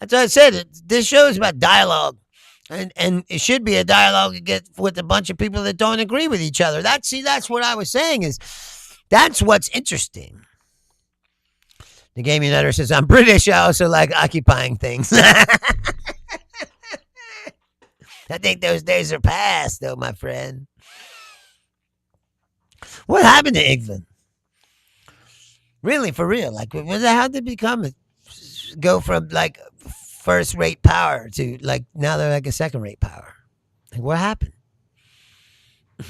what I said. This show is about dialogue. And it should be a dialogue with a bunch of people that don't agree with each other. That's what I was saying is that's what's interesting. The gaming letter says, I'm British. I also like occupying things. I think those days are past, though, my friend. What happened to England? Really, for real? Like, how did it go from like first-rate power to like now they're like a second-rate power? Like, what happened?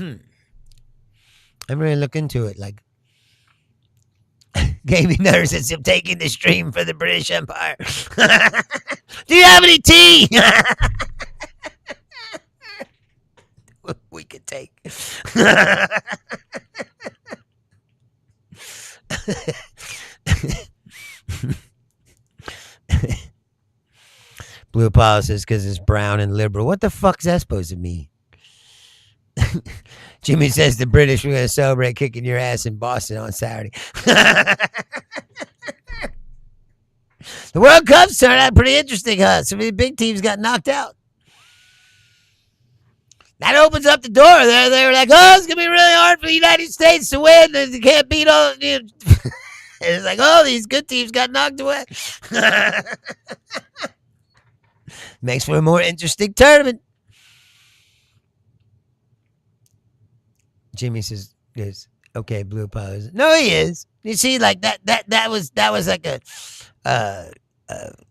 I'm really look into it. Like, gaming letter says, I'm taking the stream for the British Empire. Do you have any tea? We could take. Blue Apollo says because it's brown and liberal. What the fuck is that supposed to mean? Jimmy says the British were going to celebrate kicking your ass in Boston on Saturday. The World Cup started out pretty interesting, huh? Some of the big teams got knocked out. That opens up the door. They were like, oh, it's going to be really hard for the United States to win. They can't beat all. And it's like, oh, these good teams got knocked away. Makes for a more interesting tournament. Jimmy says, okay, Blue Apollo. No, he is. You see, like that was like a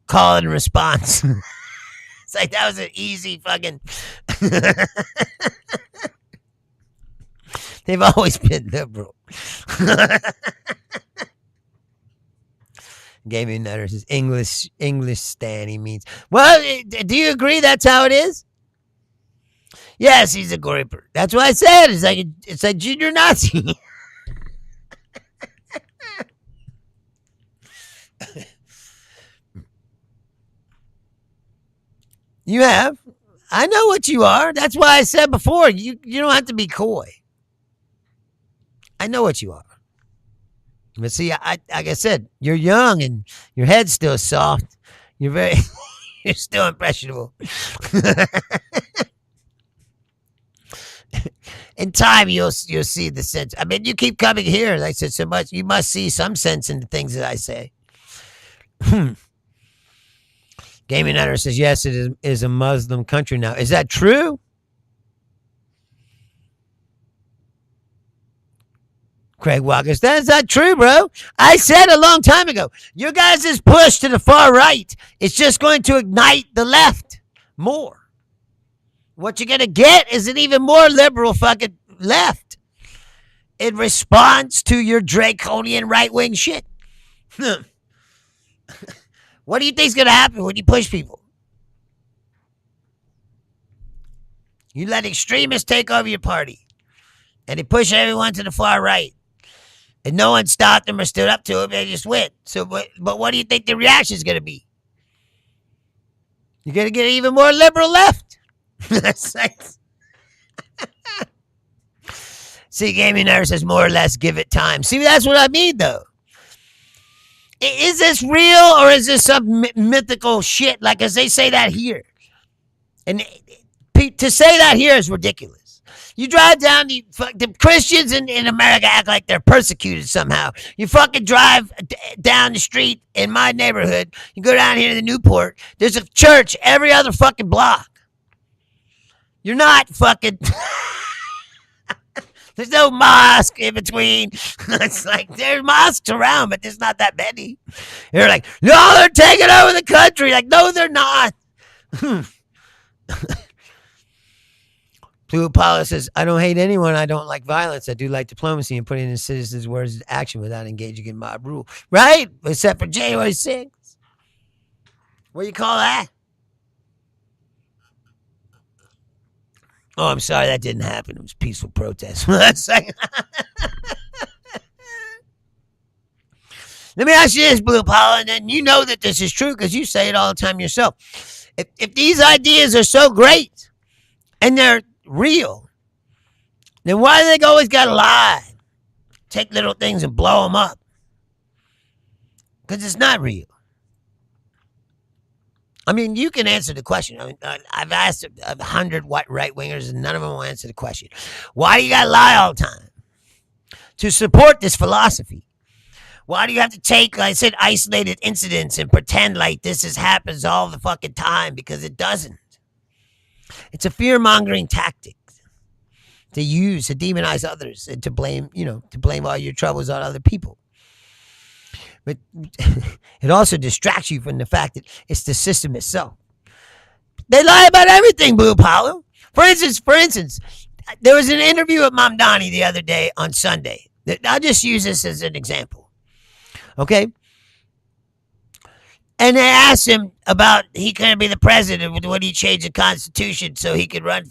call and response. It's like that was an easy fucking. They've always been liberal. Gaming Nutter says English stan. He means. Well, do you agree that's how it is? Yes, he's a gripper. That's what I said. It's like junior Nazi. You have. I know what you are. That's why I said before, you don't have to be coy. I know what you are. But see, like I said, you're young and your head's still soft. You're still impressionable. In time, you'll see the sense. I mean, you keep coming here, like I said so much. You must see some sense in the things that I say. Gaming Nutter says, yes, it is a Muslim country now. Is that true? Craig Walkers, that's not true, bro. I said a long time ago, you guys' push to the far right is just going to ignite the left more. What you're going to get is an even more liberal fucking left. It responds to your draconian right-wing shit. What do you think's going to happen when you push people? You let extremists take over your party. And they push everyone to the far right. And no one stopped them or stood up to them. They just went. So, but what do you think the reaction is going to be? You're going to get an even more liberal left. See, Gaming Nurse says more or less give it time. See, that's what I mean, though. Is this real or is this some mythical shit? Like, as they say that here. And to say that here is ridiculous. You drive down, the Christians in America act like they're persecuted somehow. You fucking drive down the street in my neighborhood. You go down here to the Newport. There's a church every other fucking block. You're not fucking... There's no mosque in between. It's like there's mosques around, but there's not that many. You're like, no, they're taking over the country. Like, no, they're not. Blue Apollo says, I don't hate anyone. I don't like violence. I do like diplomacy and putting in citizens' words into action without engaging in mob rule. Right? Except for January 6th. What do you call that? Oh, I'm sorry that didn't happen. It was peaceful protest. Let me ask you this, Blue Apollo, and then you know that this is true because you say it all the time yourself. If these ideas are so great and they're real, then why do they always got to lie? Take little things and blow them up. Because it's not real. I mean, you can answer the question. I mean, I've asked 100 right-wingers, and none of them will answer the question. Why do you got to lie all the time? To support this philosophy. Why do you have to take, like I said, isolated incidents and pretend like happens all the fucking time? Because it doesn't. It's a fear-mongering tactic to use to demonize others and to blame, to blame all your troubles on other people. But it also distracts you from the fact that it's the system itself. They lie about everything, Blue Apollo. For instance, there was an interview with Mom Donnie the other day on Sunday. I'll just use this as an example. Okay? And they asked him about he couldn't be the president. Would he change the Constitution so he could run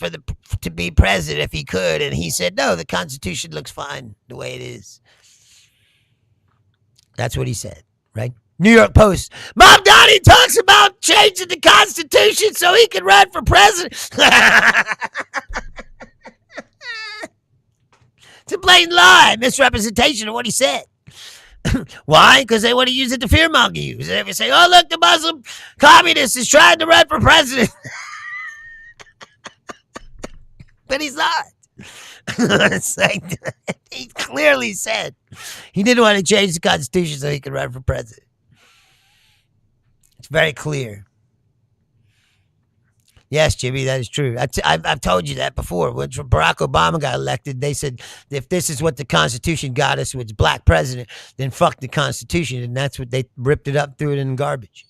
to be president if he could? And he said, no, the Constitution looks fine the way it is. That's what he said, right? New York Post. Mom Donnie talks about changing the Constitution so he can run for president. It's a blatant lie, misrepresentation of what he said. Why? Because they want to use it to fearmonger you. They would say, oh, look, the Muslim communist is trying to run for president. But he's not. It's like, he clearly said he didn't want to change the Constitution so he could run for president. It's very clear. Yes, Jimmy, that is true. I've told you that before. When Barack Obama got elected, they said, if this is what the Constitution got us, with black president, then fuck the Constitution. And that's what they ripped it up, threw it in the garbage.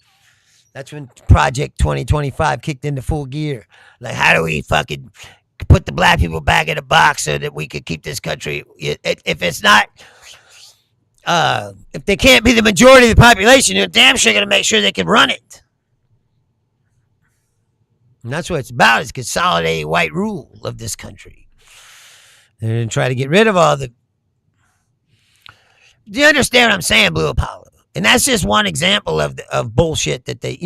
That's when Project 2025 kicked into full gear. Like, how do we fucking put the black people back in a box so that we could keep this country? If it's not, if they can't be the majority of the population, they're damn sure going to make sure they can run it. And that's what it's about, is consolidating white rule of this country. And try to get rid of all the... Do you understand what I'm saying, Blue Apollo? And that's just one example of bullshit that they,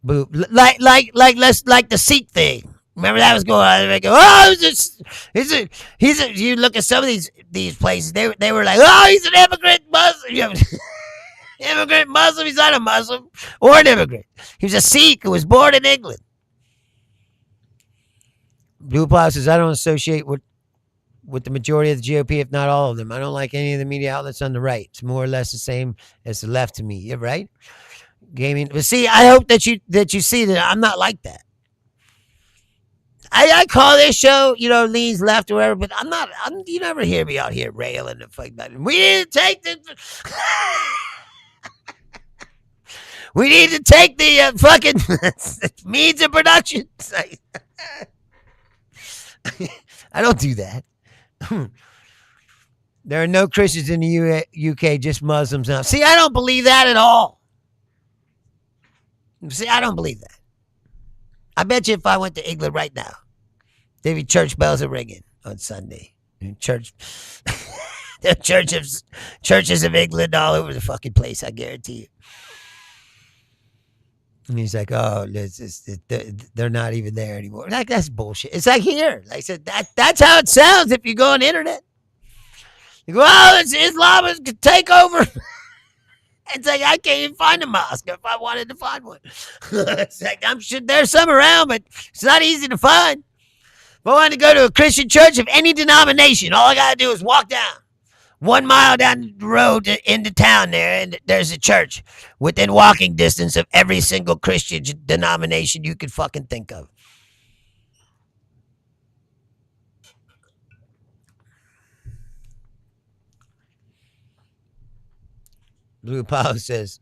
like the Sikh thing. Remember that was going on? They go, oh, you look at some of these places, they were like, oh, he's an immigrant Muslim. Immigrant Muslim, he's not a Muslim or an immigrant. He was a Sikh who was born in England. Blue Apollo says, I don't associate with the majority of the GOP, if not all of them. I don't like any of the media outlets on the right. It's more or less the same as the left to me. You're right. Gaming. But see, I hope that you see that I'm not like that. I call this show, leans left or whatever, but you never hear me out here railing and fucking about it. We need to take the we need to take the fucking means of production. I don't do that. There are no Christians in the UK, just Muslims now. See, I don't believe that at all. See, I don't believe that. I bet you if I went to England right now, there'd be church bells are ringing on Sunday. Church, there are churches of England all over the fucking place, I guarantee you. And he's like, oh, they're not even there anymore. Like, that's bullshit. It's like here. Like I said, that's how it sounds if you go on the internet. You go, oh, Islam is going to take over. It's like, I can't even find a mosque if I wanted to find one. It's like, I'm sure there's some around, but it's not easy to find. If I wanted to go to a Christian church of any denomination, all I got to do is walk down 1 mile down the road into town there, and there's a church within walking distance of every single Christian denomination you could fucking think of. Blue Apollo says,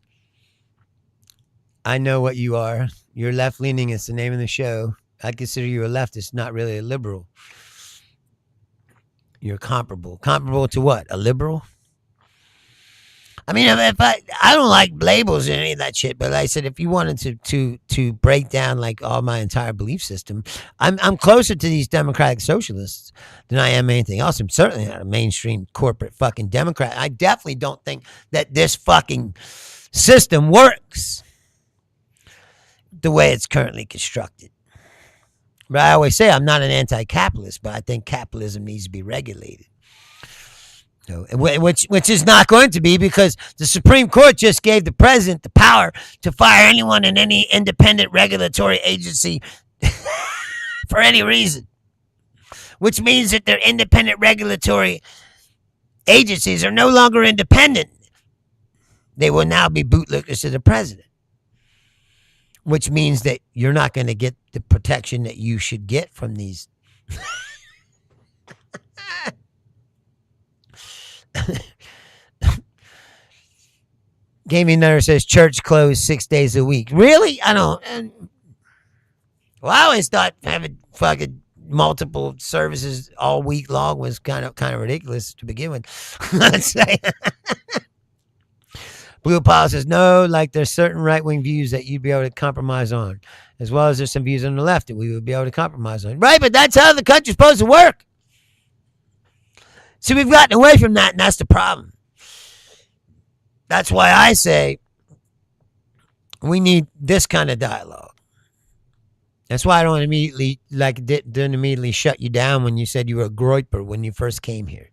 I know what you are. You're left-leaning. It's the name of the show. I consider you a leftist, not really a liberal. You're comparable. Comparable to what? A liberal? I mean, if I don't like labels or any of that shit, but like I said, if you wanted to break down like all my entire belief system, I'm closer to these democratic socialists than I am anything else. I'm certainly not a mainstream corporate fucking Democrat. I definitely don't think that this fucking system works the way it's currently constructed. But I always say I'm not an anti-capitalist, but I think capitalism needs to be regulated. So, which is not going to be, because the Supreme Court just gave the president the power to fire anyone in any independent regulatory agency for any reason. Which means that their independent regulatory agencies are no longer independent. They will now be bootlickers to the president, which means that you're not going to get the protection that you should get from these. Gaming Nutter says church closed 6 days a week. Really? I don't. Well, I always thought having fucking multiple services all week long was kind of ridiculous to begin with. Let's say. Blue Pile says no, like there's certain right-wing views that you'd be able to compromise on, as well as there's some views on the left that we would be able to compromise on. Right, but that's how the country's supposed to work. See, we've gotten away from that, and that's the problem. That's why I say we need this kind of dialogue. That's why I don't immediately, didn't immediately shut you down when you said you were a groyper when you first came here.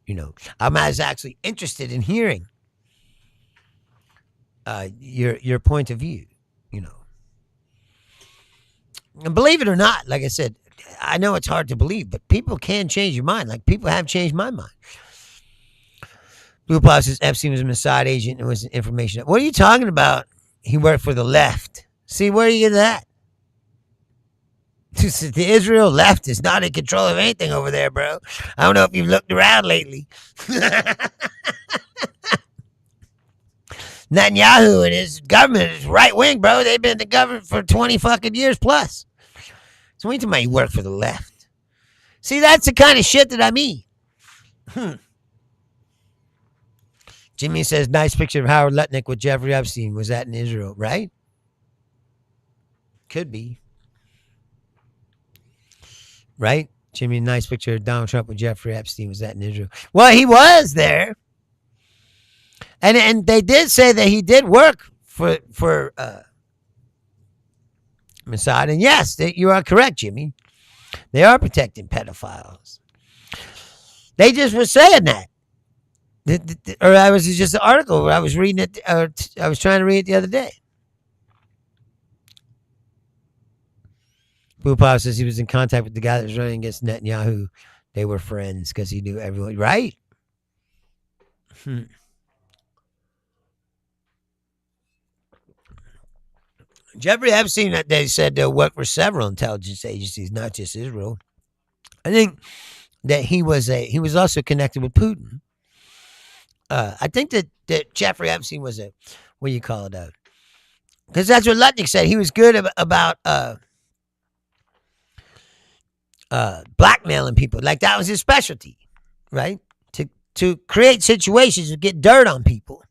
You know, I was actually interested in hearing your point of view, you know. And believe it or not, like I said, I know it's hard to believe, but people can change your mind. Like, people have changed my mind. Blue Pop says Epstein was a Mossad agent and was information. What are you talking about? He worked for the left. See, where do you get that? The Israel left is not in control of anything over there, bro. I don't know if you've looked around lately. Netanyahu and his government is right wing, bro. They've been in the government for 20 fucking years plus. So when you talking about you work for the left? See, that's the kind of shit that I mean. Jimmy says, nice picture of Howard Lutnick with Jeffrey Epstein. Was that in Israel, right? Could be. Right? Jimmy, nice picture of Donald Trump with Jeffrey Epstein. Was that in Israel? Well, he was there. And they did say that he did work for Mossad. And yes, you are correct, Jimmy. They are protecting pedophiles. They just were saying that. Or I was just an article where I was reading it. I was trying to read it the other day. Blue Pop says he was in contact with the guy that was running against Netanyahu. They were friends because he knew everyone. Right? Jeffrey Epstein, they said, worked for several intelligence agencies, not just Israel. I think that he was also connected with Putin. I think that Jeffrey Epstein was what do you call it? Because that's what Lutnick said. He was good about blackmailing people. Like, that was his specialty, right? To create situations to get dirt on people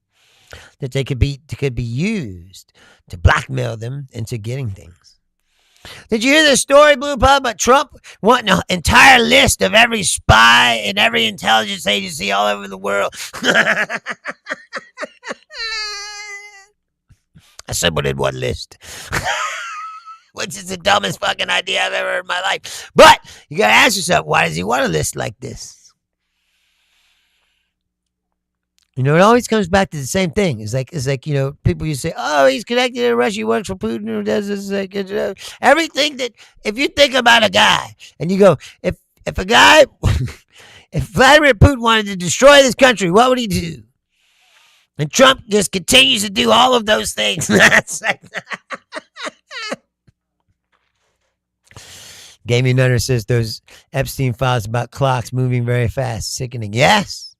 that they could be used to blackmail them into getting things. Did you hear the story, Blue Pub, about Trump wanting an entire list of every spy and every intelligence agency all over the world? Assembled in one list. Which is the dumbest fucking idea I've ever heard in my life. But you gotta ask yourself, why does he want a list like this? You know, it always comes back to the same thing. It's like, you know, people used to say, oh, he's connected to Russia, he works for Putin, or does this, like, everything that, if you think about a guy, and you go, if a guy, if Vladimir Putin wanted to destroy this country, what would he do? And Trump just continues to do all of those things. That's like, Gaming Nutter says those Epstein files about clocks moving very fast, sickening. Yes.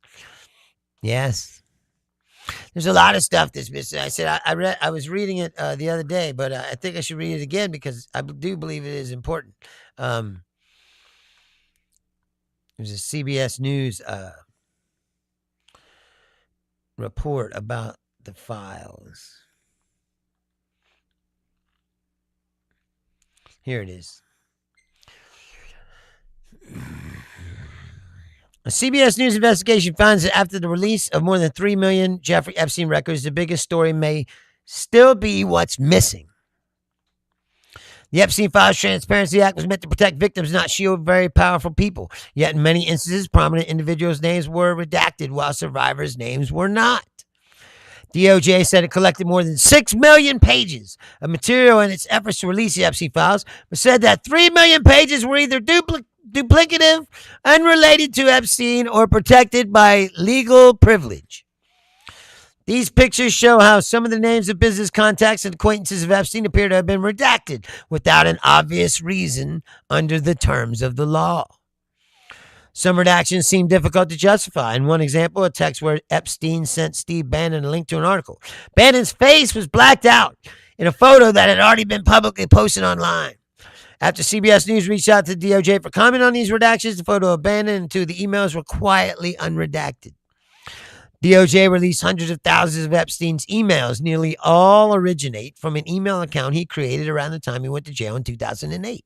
There's a lot of stuff that's missing. I said I was reading it the other day, but I think I should read it again because I do believe it is important. There's a CBS News report about the files. Here it is. A CBS News investigation finds that after the release of more than 3 million Jeffrey Epstein records, the biggest story may still be what's missing. The Epstein Files Transparency Act was meant to protect victims, not shield very powerful people. Yet in many instances, prominent individuals' names were redacted while survivors' names were not. DOJ said it collected more than 6 million pages of material in its efforts to release the Epstein files, but said that 3 million pages were either duplicative, unrelated to Epstein, or protected by legal privilege. These pictures show how some of the names of business contacts and acquaintances of Epstein appear to have been redacted without an obvious reason under the terms of the law. Some redactions seem difficult to justify. In one example, a text where Epstein sent Steve Bannon a link to an article. Bannon's face was blacked out in a photo that had already been publicly posted online. After CBS News reached out to the DOJ for comment on these redactions, the photo of Bannon and two of the emails were quietly unredacted. DOJ released hundreds of thousands of Epstein's emails. Nearly all originate from an email account he created around the time he went to jail in 2008.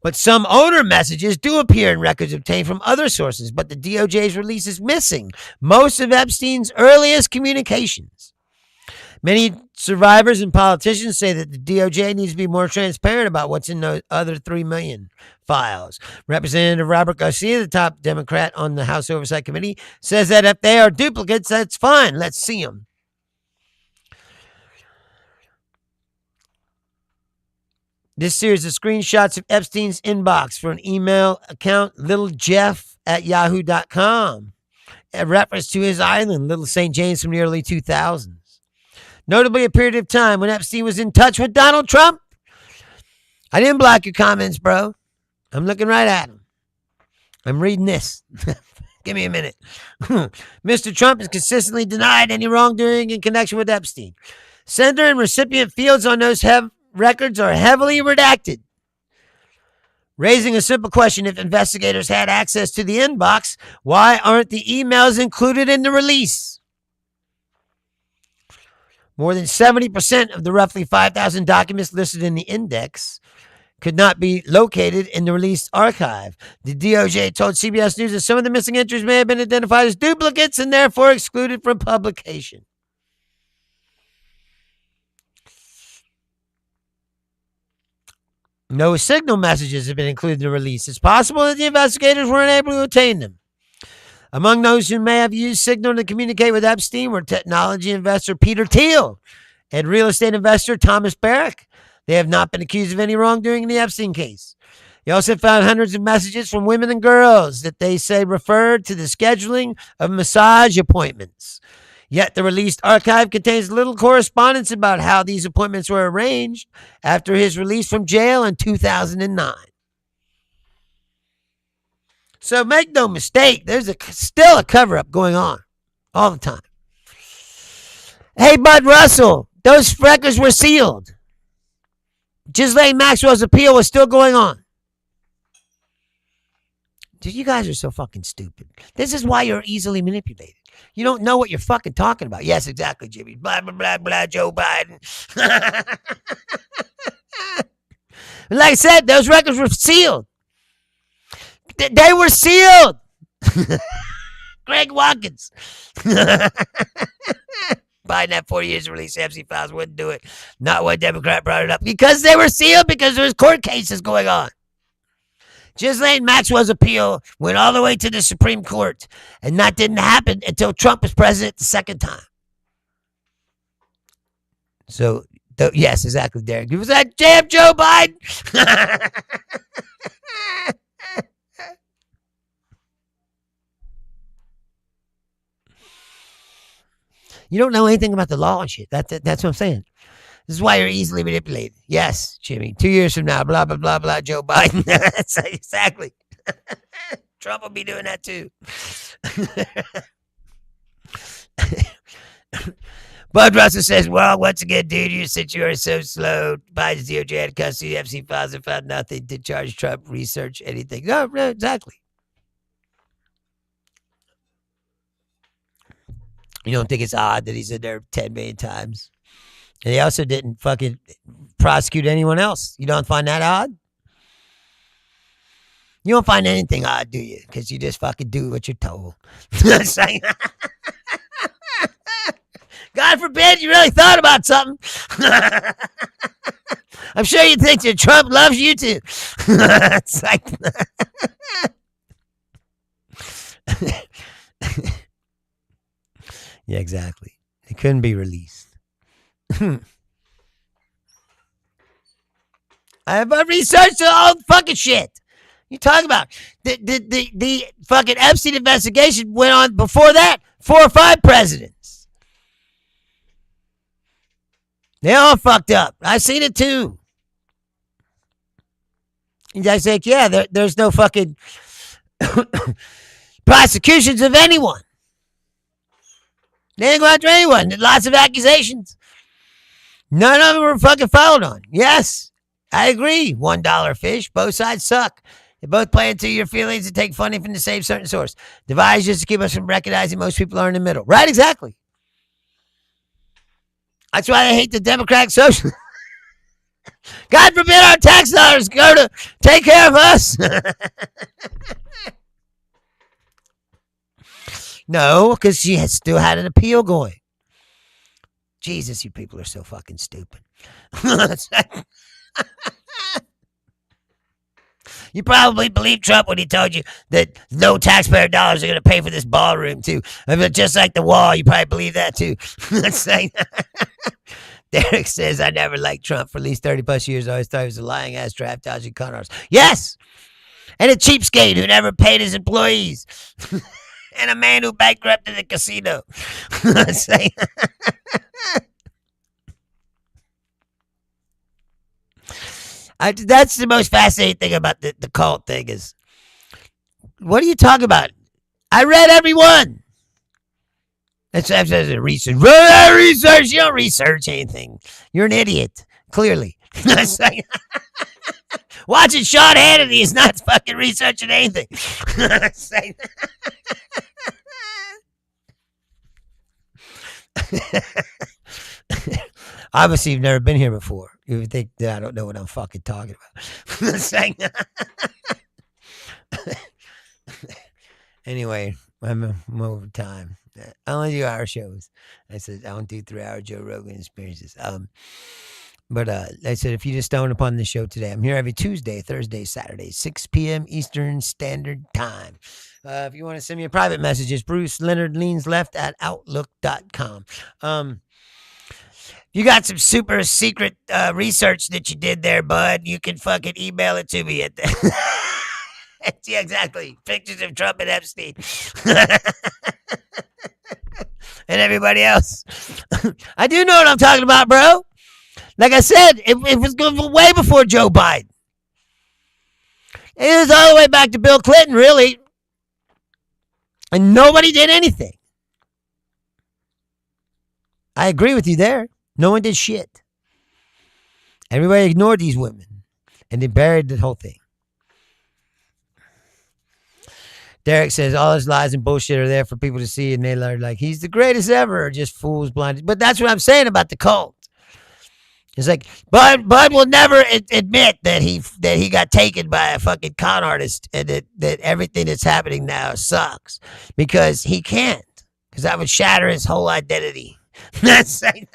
But some owner messages do appear in records obtained from other sources, but the DOJ's release is missing most of Epstein's earliest communications. Many survivors and politicians say that the DOJ needs to be more transparent about what's in those other 3 million files. Representative Robert Garcia, the top Democrat on the House Oversight Committee, says that if they are duplicates, that's fine. Let's see them. This series of screenshots of Epstein's inbox for an email account, littlejeff@yahoo.com, a reference to his island, Little St. James, from the early 2000s. Notably, a period of time when Epstein was in touch with Donald Trump. I didn't block your comments, bro. I'm looking right at him. I'm reading this. Give me a minute. Mr. Trump has consistently denied any wrongdoing in connection with Epstein. Sender and recipient fields on those records are heavily redacted. Raising a simple question, if investigators had access to the inbox, why aren't the emails included in the release? More than 70% of the roughly 5,000 documents listed in the index could not be located in the released archive. The DOJ told CBS News that some of the missing entries may have been identified as duplicates and therefore excluded from publication. No signal messages have been included in the release. It's possible that the investigators weren't able to obtain them. Among those who may have used Signal to communicate with Epstein were technology investor Peter Thiel and real estate investor Thomas Barrack. They have not been accused of any wrongdoing in the Epstein case. He also found hundreds of messages from women and girls that they say referred to the scheduling of massage appointments. Yet the released archive contains little correspondence about how these appointments were arranged after his release from jail in 2009. So make no mistake, there's still a cover-up going on all the time. Hey, Bud Russell, those records were sealed. Ghislaine Maxwell's appeal was still going on. Dude, you guys are so fucking stupid. This is why you're easily manipulated. You don't know what you're fucking talking about. Yes, exactly, Jimmy. Blah, blah, blah, blah, Joe Biden. Like I said, those records were sealed. They were sealed. Greg Watkins. Biden had 4 years to release Epstein files, wouldn't do it. Not one Democrat brought it up. Because they were sealed, because there was court cases going on. Ghislaine Maxwell's appeal went all the way to the Supreme Court, and that didn't happen until Trump was president the second time. So, yes, exactly, Derek. Was that damn Joe Biden? You don't know anything about the law and shit. That's what I'm saying. This is why you're easily manipulated. Yes, Jimmy. 2 years from now, blah, blah, blah, blah, Joe Biden. Exactly. Trump will be doing that too. Bud Russell says, well, once again, dude, since you are so slow, Biden's DOJ had custody of FC files and found nothing to charge Trump, research anything. No, exactly. You don't think it's odd that he's in there 10 million times? And he also didn't fucking prosecute anyone else. You don't find that odd? You don't find anything odd, do you? Because you just fucking do what you're told. God forbid you really thought about something. I'm sure you think that Trump loves you too. It's like... Yeah, exactly. It couldn't be released. I've researched all the fucking shit. You talk about the fucking Epstein investigation went on before that 4 or 5 presidents. They all fucked up. I seen it too. And I say, yeah, there's no fucking prosecutions of anyone. They didn't go after anyone. Lots of accusations. None of them were fucking followed on. Yes, I agree. $1 fish. Both sides suck. They both play into your feelings and take funding from the same certain source. Devised just to keep us from recognizing most people are in the middle. Right, exactly. That's why I hate the Democratic Socialists. God forbid our tax dollars go to take care of us. No, because she still had an appeal going. Jesus, you people are so fucking stupid. You probably believed Trump when he told you that no taxpayer dollars are going to pay for this ballroom, too. I mean, just like the wall, you probably believe that, too. Derek says, I never liked Trump for at least 30 plus years. I always thought he was a lying ass, draft dodging con artist. Yes! And a cheapskate who never paid his employees. And a man who bankrupted the casino. That's the most fascinating thing about the cult thing is, what are you talking about? I read every one. That's research. Research. You don't research anything. You're an idiot. Clearly. Watching Sean Hannity is not fucking researching anything. Obviously, you've never been here before. You would think that I don't know what I'm fucking talking about. Anyway, I'm over time. I only do hour shows. I said I don't do 3-hour Joe Rogan experiences. But I said, if you just stumbled upon the show today, I'm here every Tuesday, Thursday, Saturday, 6 p.m. Eastern Standard Time. If you want to send me a private message, it's Bruce Leonard Leans left at outlook.com. You got some super secret research that you did there, bud. You can fucking email it to me at the yeah, exactly. Pictures of Trump and Epstein. And everybody else. I do know what I'm talking about, bro. Like I said, it was going way before Joe Biden. It was all the way back to Bill Clinton, really. And nobody did anything. I agree with you there. No one did shit. Everybody ignored these women. And they buried the whole thing. Derek says all his lies and bullshit are there for people to see. And they are like, he's the greatest ever. Just fools blinded. But that's what I'm saying about the cult. It's like Bud will never admit that he got taken by a fucking con artist and that everything that's happening now sucks because he can't, because that would shatter his whole identity. That's like,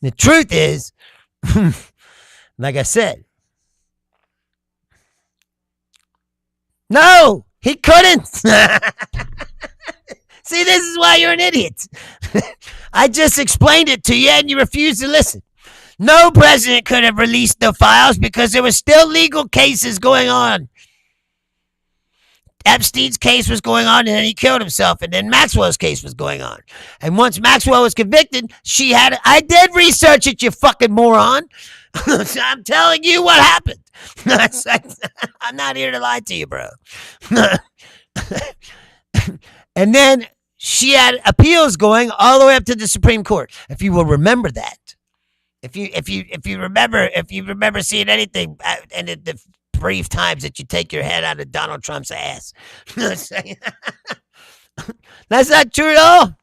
the truth is, like I said, no, he couldn't. See, this is why you're an idiot. I just explained it to you and you refused to listen. No president could have released the files because there were still legal cases going on. Epstein's case was going on and then he killed himself, and then Maxwell's case was going on. And once Maxwell was convicted, I did research it, you fucking moron. I'm telling you what happened. I'm not here to lie to you, bro. And then she had appeals going all the way up to the Supreme Court. If you will remember that, if you remember seeing anything in the brief times that you take your head out of Donald Trump's ass, that's not true at all.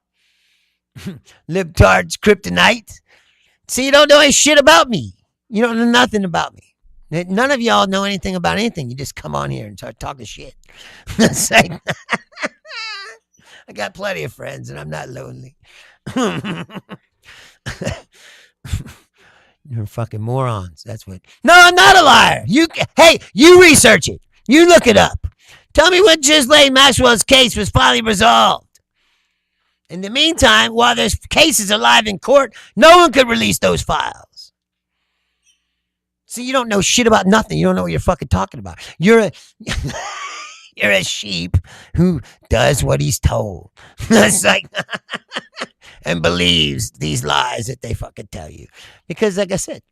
Libtards, kryptonite. See, you don't know any shit about me. You don't know nothing about me. None of y'all know anything about anything. You just come on here and start talking shit. I got plenty of friends, and I'm not lonely. You're fucking morons. That's what. No, I'm not a liar. Hey, you research it. You look it up. Tell me when Ghislaine Maxwell's case was finally resolved. In the meantime, while this case is alive in court, no one could release those files. See, you don't know shit about nothing. You don't know what you're fucking talking about. You're a you're a sheep who does what he's told. It's like and believes these lies that they fucking tell you. Because like I said,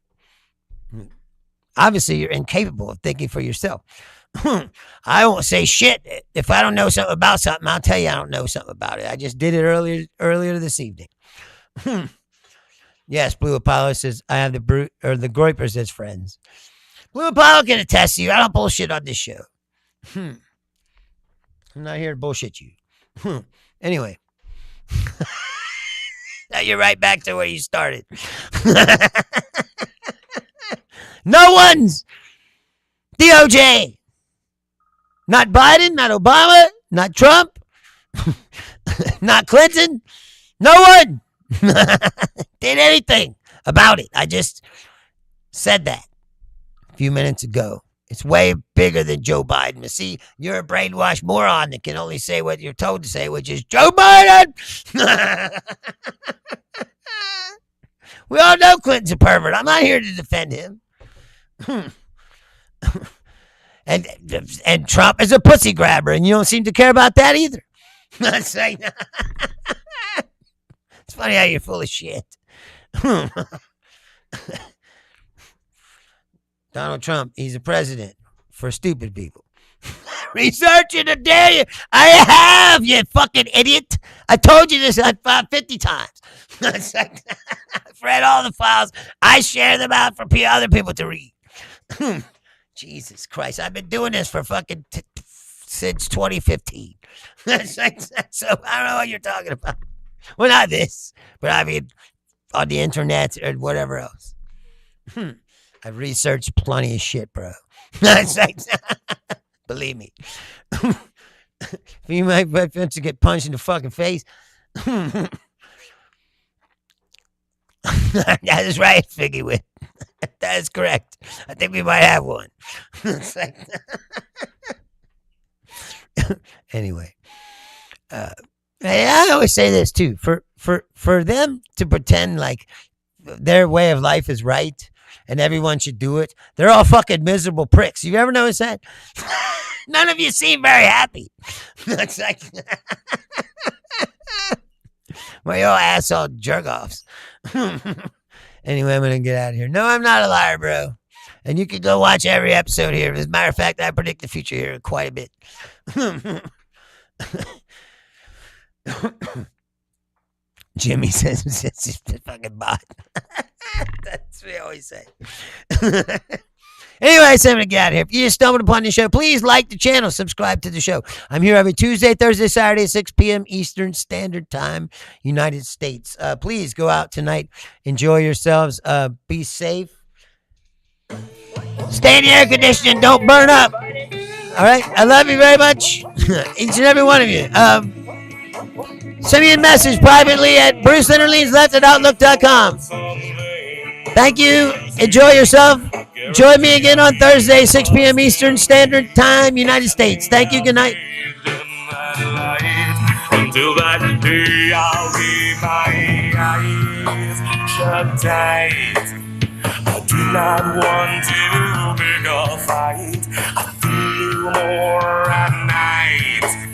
obviously you're incapable of thinking for yourself. I won't say shit. If I don't know something about something, I'll tell you I don't know something about it. I just did it earlier this evening. Yes, Blue Apollo says I have the Groypers as friends. Blue Apollo can attest to you. I don't bullshit on this show. I'm not here to bullshit you. Anyway. Now you're right back to where you started. No one's DOJ. Not Biden, not Obama, not Trump, not Clinton. No one did anything about it. I just said that a few minutes ago. It's way bigger than Joe Biden. You see, you're a brainwashed moron that can only say what you're told to say, which is Joe Biden. We all know Clinton's a pervert. I'm not here to defend him. And Trump is a pussy grabber, and you don't seem to care about that either. It's funny how you're full of shit. Donald Trump, he's a president for stupid people. Research it, I dare you. I have, you fucking idiot. I told you this 50 times. I've read all the files. I share them out for other people to read. Jesus Christ, I've been doing this for fucking since 2015. So I don't know what you're talking about. Well, not this, but I mean on the internet or whatever else. I've researched plenty of shit, bro. Believe me. If you might want to get punched in the fucking face. That is right, Figgy Wit. That is correct. I think we might have one. Anyway, I always say this too. For them to pretend like their way of life is right and everyone should do it, they're all fucking miserable pricks. You ever notice that? None of you seem very happy. It's like my old asshole jerk-offs. Anyway, I'm going to get out of here. No, I'm not a liar, bro. And you can go watch every episode here. As a matter of fact, I predict the future here quite a bit. Jimmy says it's just a fucking bot. That's what we always say. Anyway, so I'm going to get out of here. If you just stumbled upon the show, please like the channel, subscribe to the show. I'm here every Tuesday, Thursday, Saturday at 6 p.m. Eastern Standard Time, United States. Please go out tonight. Enjoy yourselves. Be safe. Stay in the air conditioning. Don't burn up. All right? I love you very much. Each and every one of you. Send me a message privately at bruceleonardleansleft@outlook.com. Thank you. Enjoy yourself. Join me again on Thursday, 6 p.m. Eastern Standard Time, United States. Thank you. Good night. Until that day, I'll keep my eyes shut tight. I do not want to pick a fight. I feel more at night.